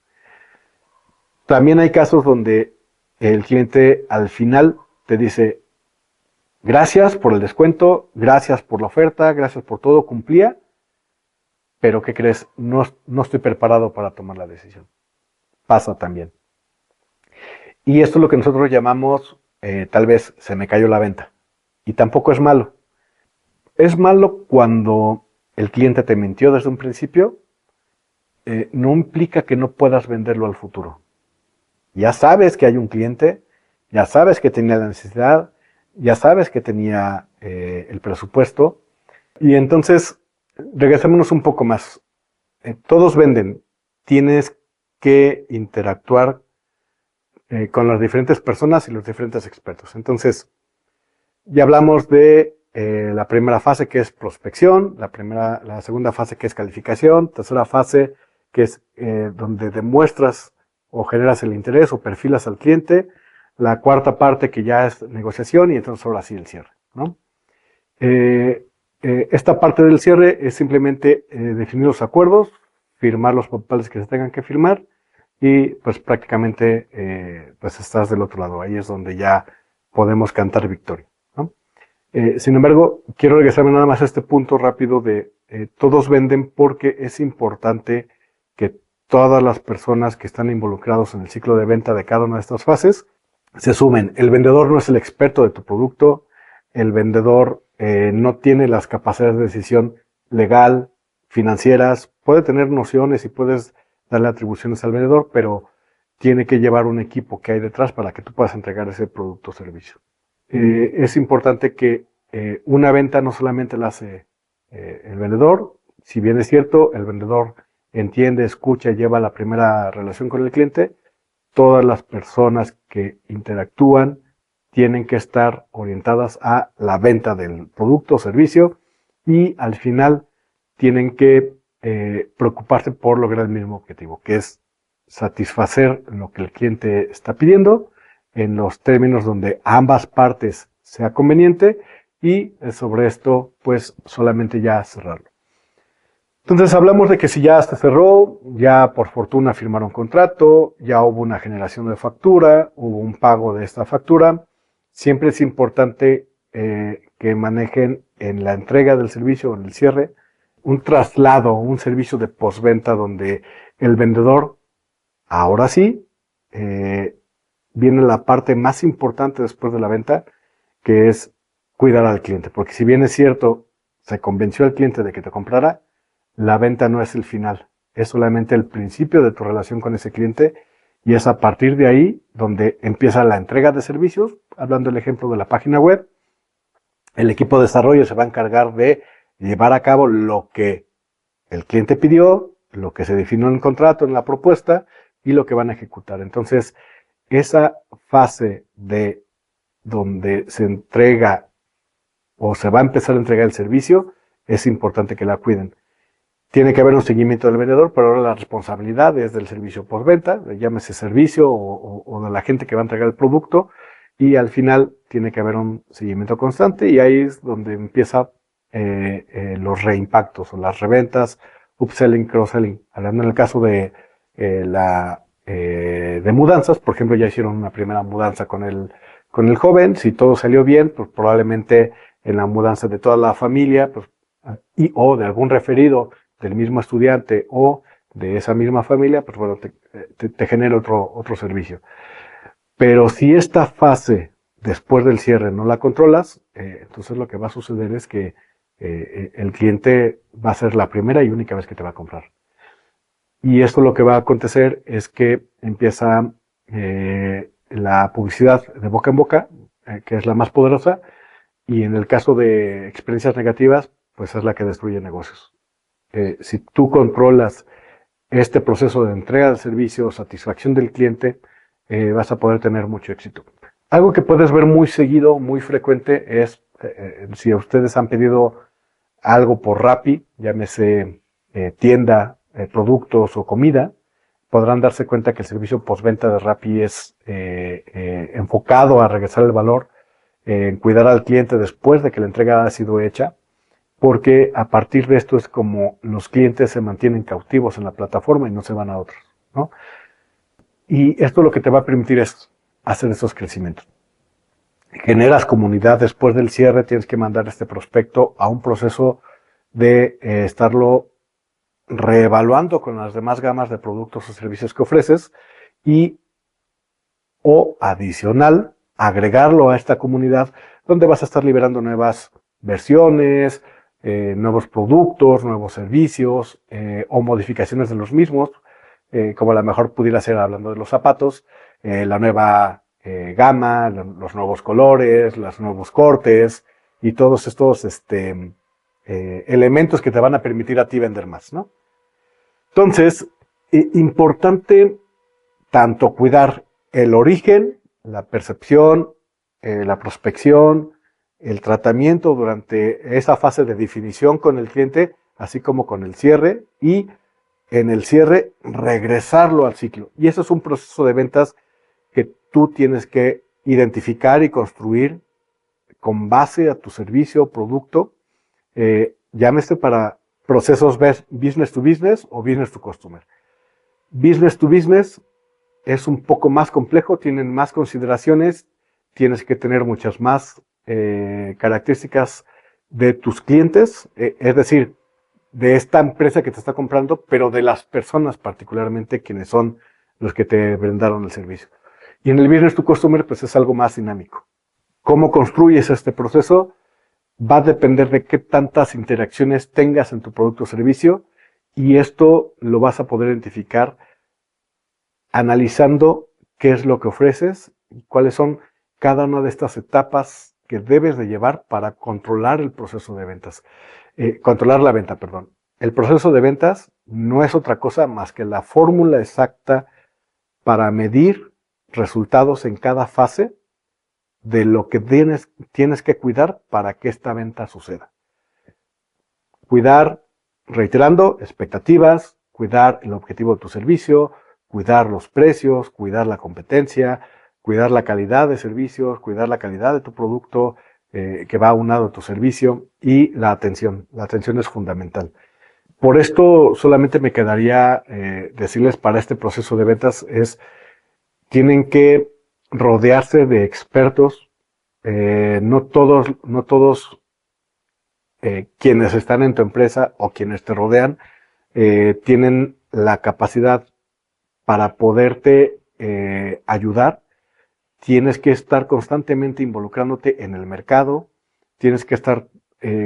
También hay casos donde el cliente al final te dice, gracias por el descuento, gracias por la oferta, gracias por todo, cumplía, pero ¿qué crees? No estoy preparado para tomar la decisión. Pasa también. Y esto es lo que nosotros llamamos, tal vez se me cayó la venta. Y tampoco es malo. Es malo cuando el cliente te mintió desde un principio, no implica que no puedas venderlo al futuro. Ya sabes que hay un cliente, ya sabes que tenía la necesidad, ya sabes que tenía el presupuesto. Y entonces, regresémonos un poco más. Todos venden. Tienes que interactuar con las diferentes personas y los diferentes expertos. Entonces, ya hablamos de la primera fase que es prospección, la segunda fase que es calificación, tercera fase que es donde demuestras o generas el interés o perfilas al cliente, la cuarta parte que ya es negociación y entonces ahora sí el cierre, ¿no? Esta parte del cierre es simplemente definir los acuerdos, firmar los papeles que se tengan que firmar y pues prácticamente pues estás del otro lado. Ahí es donde ya podemos cantar victoria, ¿no? Sin embargo, quiero regresarme nada más a este punto rápido de todos venden porque es importante que todas las personas que están involucrados en el ciclo de venta de cada una de estas fases se sumen. El vendedor no es el experto de tu producto, el vendedor no tiene las capacidades de decisión legal, financieras, puede tener nociones y puedes darle atribuciones al vendedor, pero tiene que llevar un equipo que hay detrás para que tú puedas entregar ese producto o servicio. Es importante que una venta no solamente la hace el vendedor, si bien es cierto, el vendedor entiende, escucha y lleva la primera relación con el cliente, todas las personas que interactúan tienen que estar orientadas a la venta del producto o servicio y al final tienen que preocuparse por lograr el mismo objetivo, que es satisfacer lo que el cliente está pidiendo en los términos donde ambas partes sea conveniente y sobre esto pues solamente ya cerrarlo. Entonces hablamos de que si ya se cerró, ya por fortuna firmaron contrato, ya hubo una generación de factura, hubo un pago de esta factura, siempre es importante que manejen en la entrega del servicio o en el cierre un traslado, un servicio de postventa donde el vendedor, ahora sí, viene la parte más importante después de la venta, que es cuidar al cliente. Porque si bien es cierto, se convenció al cliente de que te comprara, la venta no es el final, es solamente el principio de tu relación con ese cliente y es a partir de ahí donde empieza la entrega de servicios. Hablando del ejemplo de la página web, el equipo de desarrollo se va a encargar de llevar a cabo lo que el cliente pidió, lo que se definió en el contrato, en la propuesta y lo que van a ejecutar. Entonces, esa fase de donde se entrega o se va a empezar a entregar el servicio, es importante que la cuiden. Tiene que haber un seguimiento del vendedor, pero ahora la responsabilidad es del servicio postventa, llámese servicio o de la gente que va a entregar el producto, y al final tiene que haber un seguimiento constante y ahí es donde empieza los reimpactos o las reventas, upselling, cross-selling. Hablando en el caso de de mudanzas, por ejemplo, ya hicieron una primera mudanza con el joven, si todo salió bien, pues probablemente en la mudanza de toda la familia, pues, o de algún referido del mismo estudiante o de esa misma familia, pues bueno, te genera otro servicio. Pero si esta fase después del cierre no la controlas, entonces lo que va a suceder es que el cliente va a ser la primera y única vez que te va a comprar. Y esto lo que va a acontecer es que empieza la publicidad de boca en boca, que es la más poderosa, y en el caso de experiencias negativas, pues es la que destruye negocios. Si tú controlas este proceso de entrega del servicio, satisfacción del cliente, vas a poder tener mucho éxito. Algo que puedes ver muy seguido, muy frecuente, es si ustedes han pedido algo por Rappi, llámese tienda, productos o comida, podrán darse cuenta que el servicio postventa de Rappi es enfocado a regresar el valor, en cuidar al cliente después de que la entrega ha sido hecha, porque a partir de esto es como los clientes se mantienen cautivos en la plataforma y no se van a otros, ¿no? Y esto lo que te va a permitir es hacer esos crecimientos. Generas comunidad después del cierre, tienes que mandar este prospecto a un proceso de estarlo reevaluando con las demás gamas de productos o servicios que ofreces y o adicional agregarlo a esta comunidad donde vas a estar liberando nuevas versiones, nuevos productos, nuevos servicios o modificaciones de los mismos, como a lo mejor pudiera ser hablando de los zapatos, la nueva gama, los nuevos colores, los nuevos cortes y todos estos elementos que te van a permitir a ti vender más, ¿no? Entonces, importante tanto cuidar el origen, la percepción, la prospección, el tratamiento durante esa fase de definición con el cliente, así como con el cierre y en el cierre regresarlo al ciclo. Y eso es un proceso de ventas que tú tienes que identificar y construir con base a tu servicio o producto, llámese para procesos business to business o business to customer. Business to business es un poco más complejo, tienen más consideraciones, tienes que tener muchas más características de tus clientes, es decir, de esta empresa que te está comprando, pero de las personas particularmente quienes son los que te brindaron el servicio. Y en el business to customer, pues es algo más dinámico. ¿Cómo construyes este proceso? Va a depender de qué tantas interacciones tengas en tu producto o servicio y esto lo vas a poder identificar analizando qué es lo que ofreces y cuáles son cada una de estas etapas que debes de llevar para controlar el proceso de ventas. Controlar la venta, perdón. El proceso de ventas no es otra cosa más que la fórmula exacta para medir resultados en cada fase de lo que tienes que cuidar para que esta venta suceda. Cuidar, reiterando, expectativas, cuidar el objetivo de tu servicio, cuidar los precios, cuidar la competencia, cuidar la calidad de servicios, cuidar la calidad de tu producto que va aunado a tu servicio y la atención. La atención es fundamental. Por esto solamente me quedaría decirles para este proceso de ventas tienen que rodearse de expertos. No todos quienes están en tu empresa o quienes te rodean tienen la capacidad para poderte ayudar. Tienes que estar constantemente involucrándote en el mercado, tienes que estar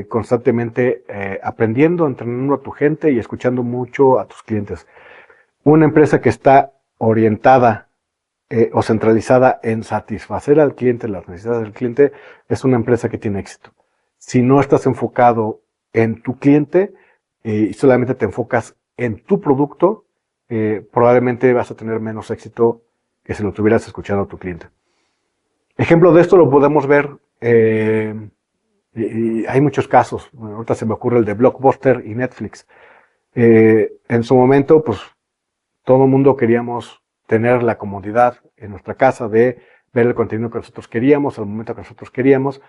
constantemente aprendiendo, entrenando a tu gente y escuchando mucho a tus clientes. Una empresa que está orientada o centralizada en satisfacer al cliente, las necesidades del cliente, es una empresa que tiene éxito. Si no estás enfocado en tu cliente y solamente te enfocas en tu producto, probablemente vas a tener menos éxito que si lo tuvieras escuchando a tu cliente. Ejemplo de esto lo podemos ver, y hay muchos casos. Bueno, ahorita se me ocurre el de Blockbuster y Netflix. En su momento, pues todo el mundo queríamos tener la comodidad en nuestra casa de ver el contenido que nosotros queríamos, al momento que nosotros queríamos.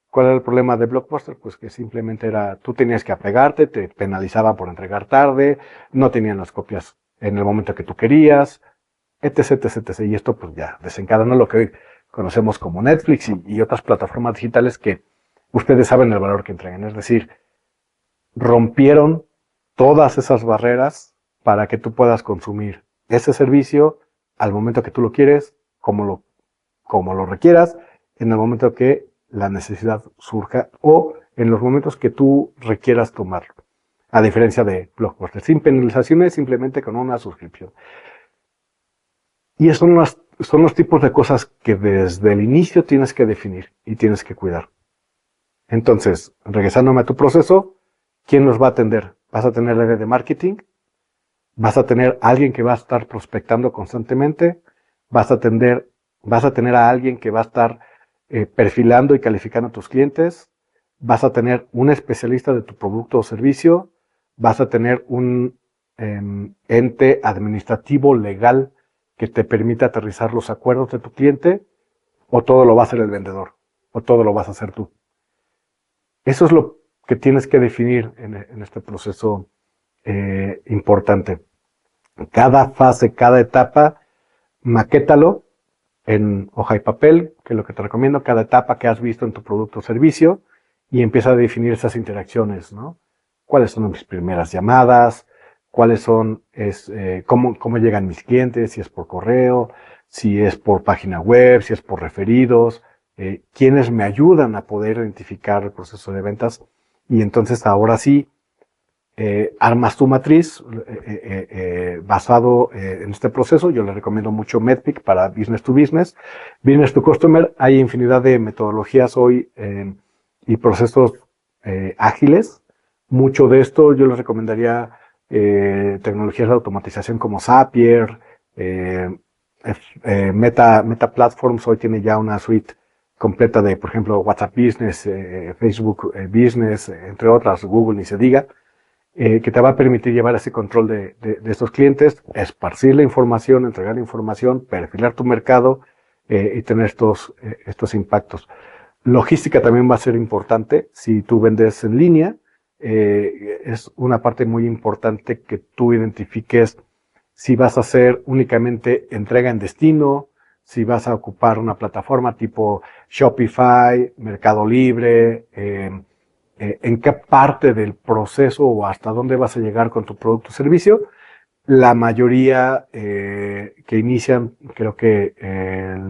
¿Cuál era el problema de Blockbuster? Pues que simplemente tú tenías que apegarte, te penalizaba por entregar tarde, no tenían las copias en el momento que tú querías, etc, etc, etc. Y esto pues ya desencadenó lo que hoy conocemos como Netflix y otras plataformas digitales que ustedes saben el valor que entregan. Es decir, rompieron todas esas barreras para que tú puedas consumir ese servicio al momento que tú lo quieres, como lo requieras, en el momento que la necesidad surja o en los momentos que tú requieras tomarlo. A diferencia de Blockbuster, sin penalizaciones, simplemente con una suscripción. Y esos son los tipos de cosas que desde el inicio tienes que definir y tienes que cuidar. Entonces, regresándome a tu proceso, ¿quién nos va a atender? ¿Vas a tener área de marketing? ¿Vas a tener alguien que va a estar prospectando constantemente? ¿Vas a tener a alguien que va a estar perfilando y calificando a tus clientes? ¿Vas a tener un especialista de tu producto o servicio? ¿Vas a tener un ente administrativo legal que te permita aterrizar los acuerdos de tu cliente? ¿O todo lo va a hacer el vendedor? ¿O todo lo vas a hacer tú? Eso es lo que tienes que definir en este proceso importante. Cada fase, cada etapa, maquétalo en hoja y papel, que es lo que te recomiendo, cada etapa que has visto en tu producto o servicio, y empieza a definir esas interacciones, ¿no? ¿Cuáles son mis primeras llamadas? ¿Cuáles son, cómo llegan mis clientes? Si es por correo, si es por página web, si es por referidos, quiénes me ayudan a poder identificar el proceso de ventas. Y entonces ahora sí, armas tu matriz basado en este proceso. Yo le recomiendo mucho Medpic para Business to Business. Business to Customer, hay infinidad de metodologías hoy y procesos ágiles. Mucho de esto yo les recomendaría tecnologías de automatización como Zapier, Meta Platforms hoy tiene ya una suite completa de, por ejemplo, WhatsApp Business, Facebook Business, entre otras, Google ni se diga, que te va a permitir llevar ese control de estos clientes, esparcir la información, entregar la información, perfilar tu mercado y tener estos impactos. Logística también va a ser importante. Si tú vendes en línea, es una parte muy importante que tú identifiques si vas a hacer únicamente entrega en destino, si vas a ocupar una plataforma tipo Shopify, Mercado Libre, en qué parte del proceso o hasta dónde vas a llegar con tu producto o servicio. La mayoría que inician, creo que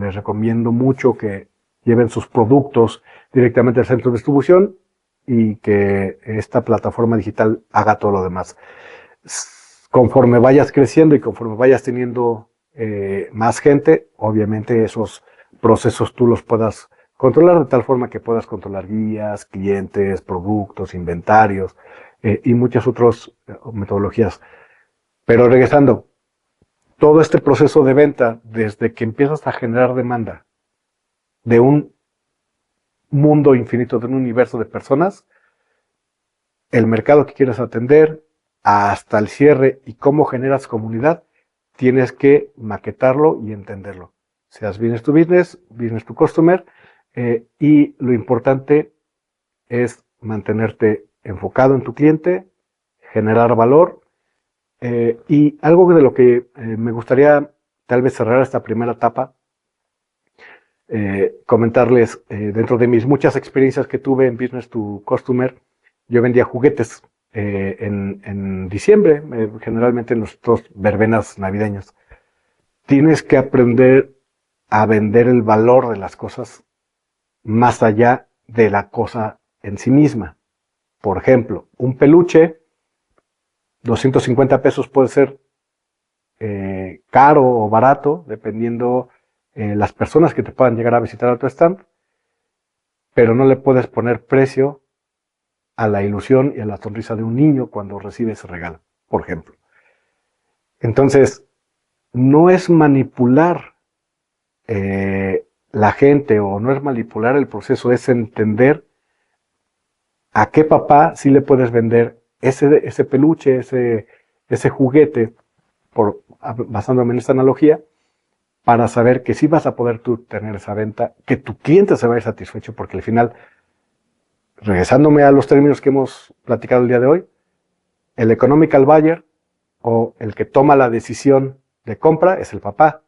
les recomiendo mucho que lleven sus productos directamente al centro de distribución y que esta plataforma digital haga todo lo demás. Conforme vayas creciendo y conforme vayas teniendo más gente, obviamente esos procesos tú los puedas controlar de tal forma que puedas controlar guías, clientes, productos, inventarios y muchas otras metodologías. Pero regresando, todo este proceso de venta, desde que empiezas a generar demanda de un mundo infinito, de un universo de personas, el mercado que quieres atender, hasta el cierre y cómo generas comunidad, tienes que maquetarlo y entenderlo. Seas business to business, business to customer, y lo importante es mantenerte enfocado en tu cliente, generar valor, y algo de lo que me gustaría tal vez cerrar esta primera etapa, comentarles, dentro de mis muchas experiencias que tuve en business to customer, yo vendía juguetes en diciembre, generalmente en nuestros verbenas navideñas. Tienes que aprender a vender el valor de las cosas más allá de la cosa en sí misma. Por ejemplo, un peluche, 250 pesos puede ser caro o barato, dependiendo las personas que te puedan llegar a visitar a tu stand, pero no le puedes poner precio a la ilusión y a la sonrisa de un niño cuando recibe ese regalo, por ejemplo. Entonces, no es manipular la gente o no es manipular el proceso, es entender a qué papá sí le puedes vender ese peluche, ese juguete, basándome en esta analogía, para saber que sí vas a poder tú tener esa venta, que tu cliente se va a ir satisfecho, porque al final, regresándome a los términos que hemos platicado el día de hoy, el economical buyer o el que toma la decisión de compra es el papá,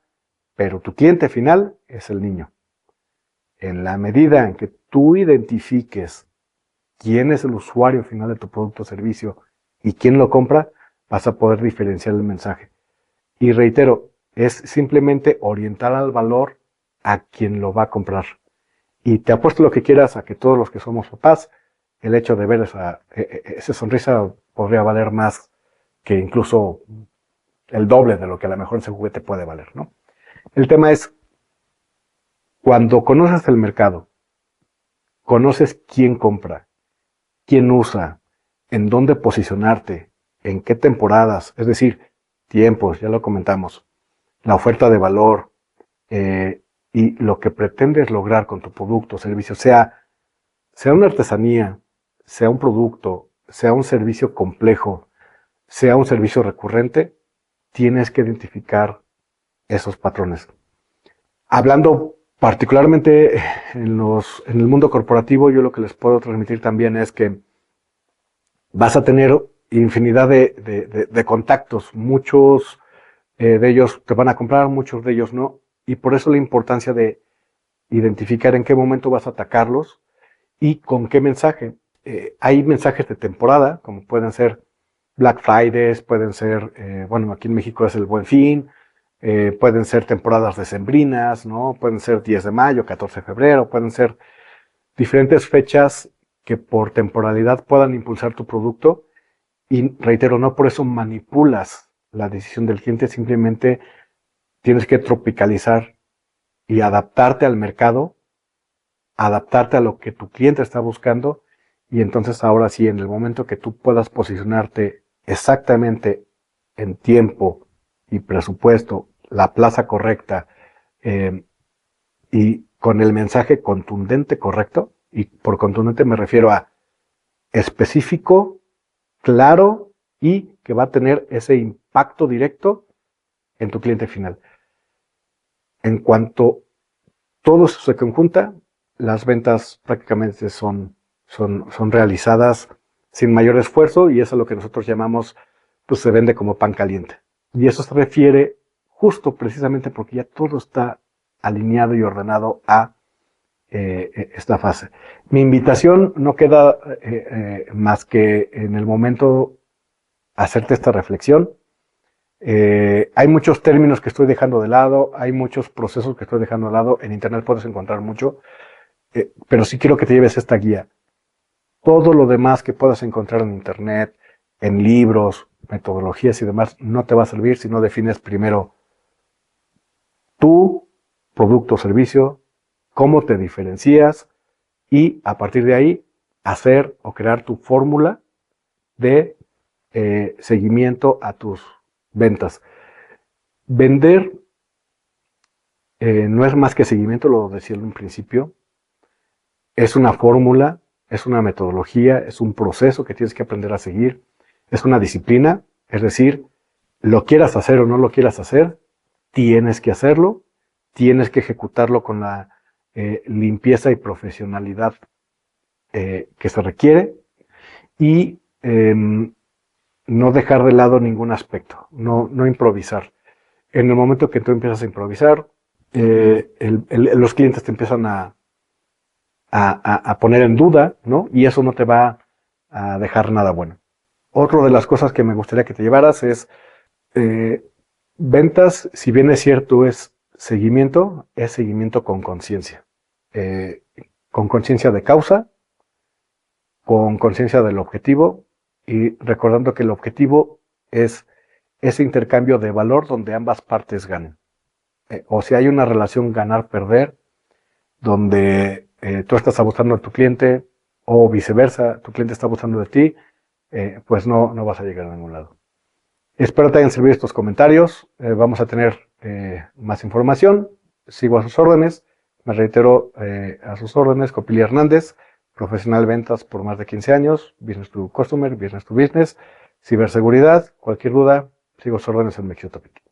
pero tu cliente final es el niño. En la medida en que tú identifiques quién es el usuario final de tu producto o servicio y quién lo compra, vas a poder diferenciar el mensaje. Y reitero, es simplemente orientar al valor a quien lo va a comprar. Y te apuesto lo que quieras a que todos los que somos papás, el hecho de ver esa sonrisa podría valer más que incluso el doble de lo que a lo mejor ese juguete puede valer, ¿no? El tema es, cuando conoces el mercado, conoces quién compra, quién usa, en dónde posicionarte, en qué temporadas, es decir, tiempos, ya lo comentamos, la oferta de valor, y lo que pretendes lograr con tu producto o servicio, sea una artesanía, sea un producto, sea un servicio complejo, sea un servicio recurrente, tienes que identificar esos patrones. Hablando particularmente en el mundo corporativo, yo lo que les puedo transmitir también es que vas a tener infinidad de contactos, muchos de ellos te van a comprar, muchos de ellos no, y por eso la importancia de identificar en qué momento vas a atacarlos y con qué mensaje. Hay mensajes de temporada, como pueden ser Black Fridays, pueden ser, bueno, aquí en México es el Buen Fin, pueden ser temporadas decembrinas, ¿no? Pueden ser 10 de mayo, 14 de febrero, pueden ser diferentes fechas que por temporalidad puedan impulsar tu producto. Y reitero, no por eso manipulas la decisión del cliente, simplemente tienes que tropicalizar y adaptarte al mercado, adaptarte a lo que tu cliente está buscando, y entonces ahora sí, en el momento que tú puedas posicionarte exactamente en tiempo y presupuesto, la plaza correcta, eh, y con el mensaje contundente correcto, y por contundente me refiero a específico, claro y que va a tener ese impacto directo en tu cliente final. En cuanto todo eso se conjunta, las ventas prácticamente son realizadas sin mayor esfuerzo, y eso es lo que nosotros llamamos, pues se vende como pan caliente. Y eso se refiere justo precisamente porque ya todo está alineado y ordenado a esta fase. Mi invitación no queda más que en el momento hacerte esta reflexión. Hay muchos términos que estoy dejando de lado, hay muchos procesos que estoy dejando de lado. En internet puedes encontrar mucho, pero sí quiero que te lleves esta guía. Todo lo demás que puedas encontrar en internet, en libros, metodologías y demás, no te va a servir si no defines primero tu producto o servicio, cómo te diferencias, y a partir de ahí hacer o crear tu fórmula de seguimiento a tus ventas. Vender no es más que seguimiento, lo decía en un principio. es una fórmula, es una metodología, es un proceso que tienes que aprender a seguir, es una disciplina, es decir, lo quieras hacer o no lo quieras hacer, tienes que hacerlo, tienes que ejecutarlo con la limpieza y profesionalidad que se requiere y no dejar de lado ningún aspecto, no improvisar. En el momento que tú empiezas a improvisar, los clientes te empiezan a poner en duda, ¿no? Y eso no te va a dejar nada bueno. Otra de las cosas que me gustaría que te llevaras es ventas, si bien es cierto, es seguimiento con conciencia. Con conciencia de causa, con conciencia del objetivo y recordando que el objetivo es ese intercambio de valor donde ambas partes ganen. O si hay una relación ganar-perder, donde tú estás abusando de tu cliente o viceversa, tu cliente está abusando de ti, pues no vas a llegar a ningún lado. Espero te hayan servido estos comentarios. Vamos a tener más información. Sigo a sus órdenes. Me reitero a sus órdenes. Copili Hernández, profesional de ventas por más de 15 años. Business to Customer, Business to Business. Ciberseguridad. Cualquier duda, sigo a sus órdenes en Mexio Topic.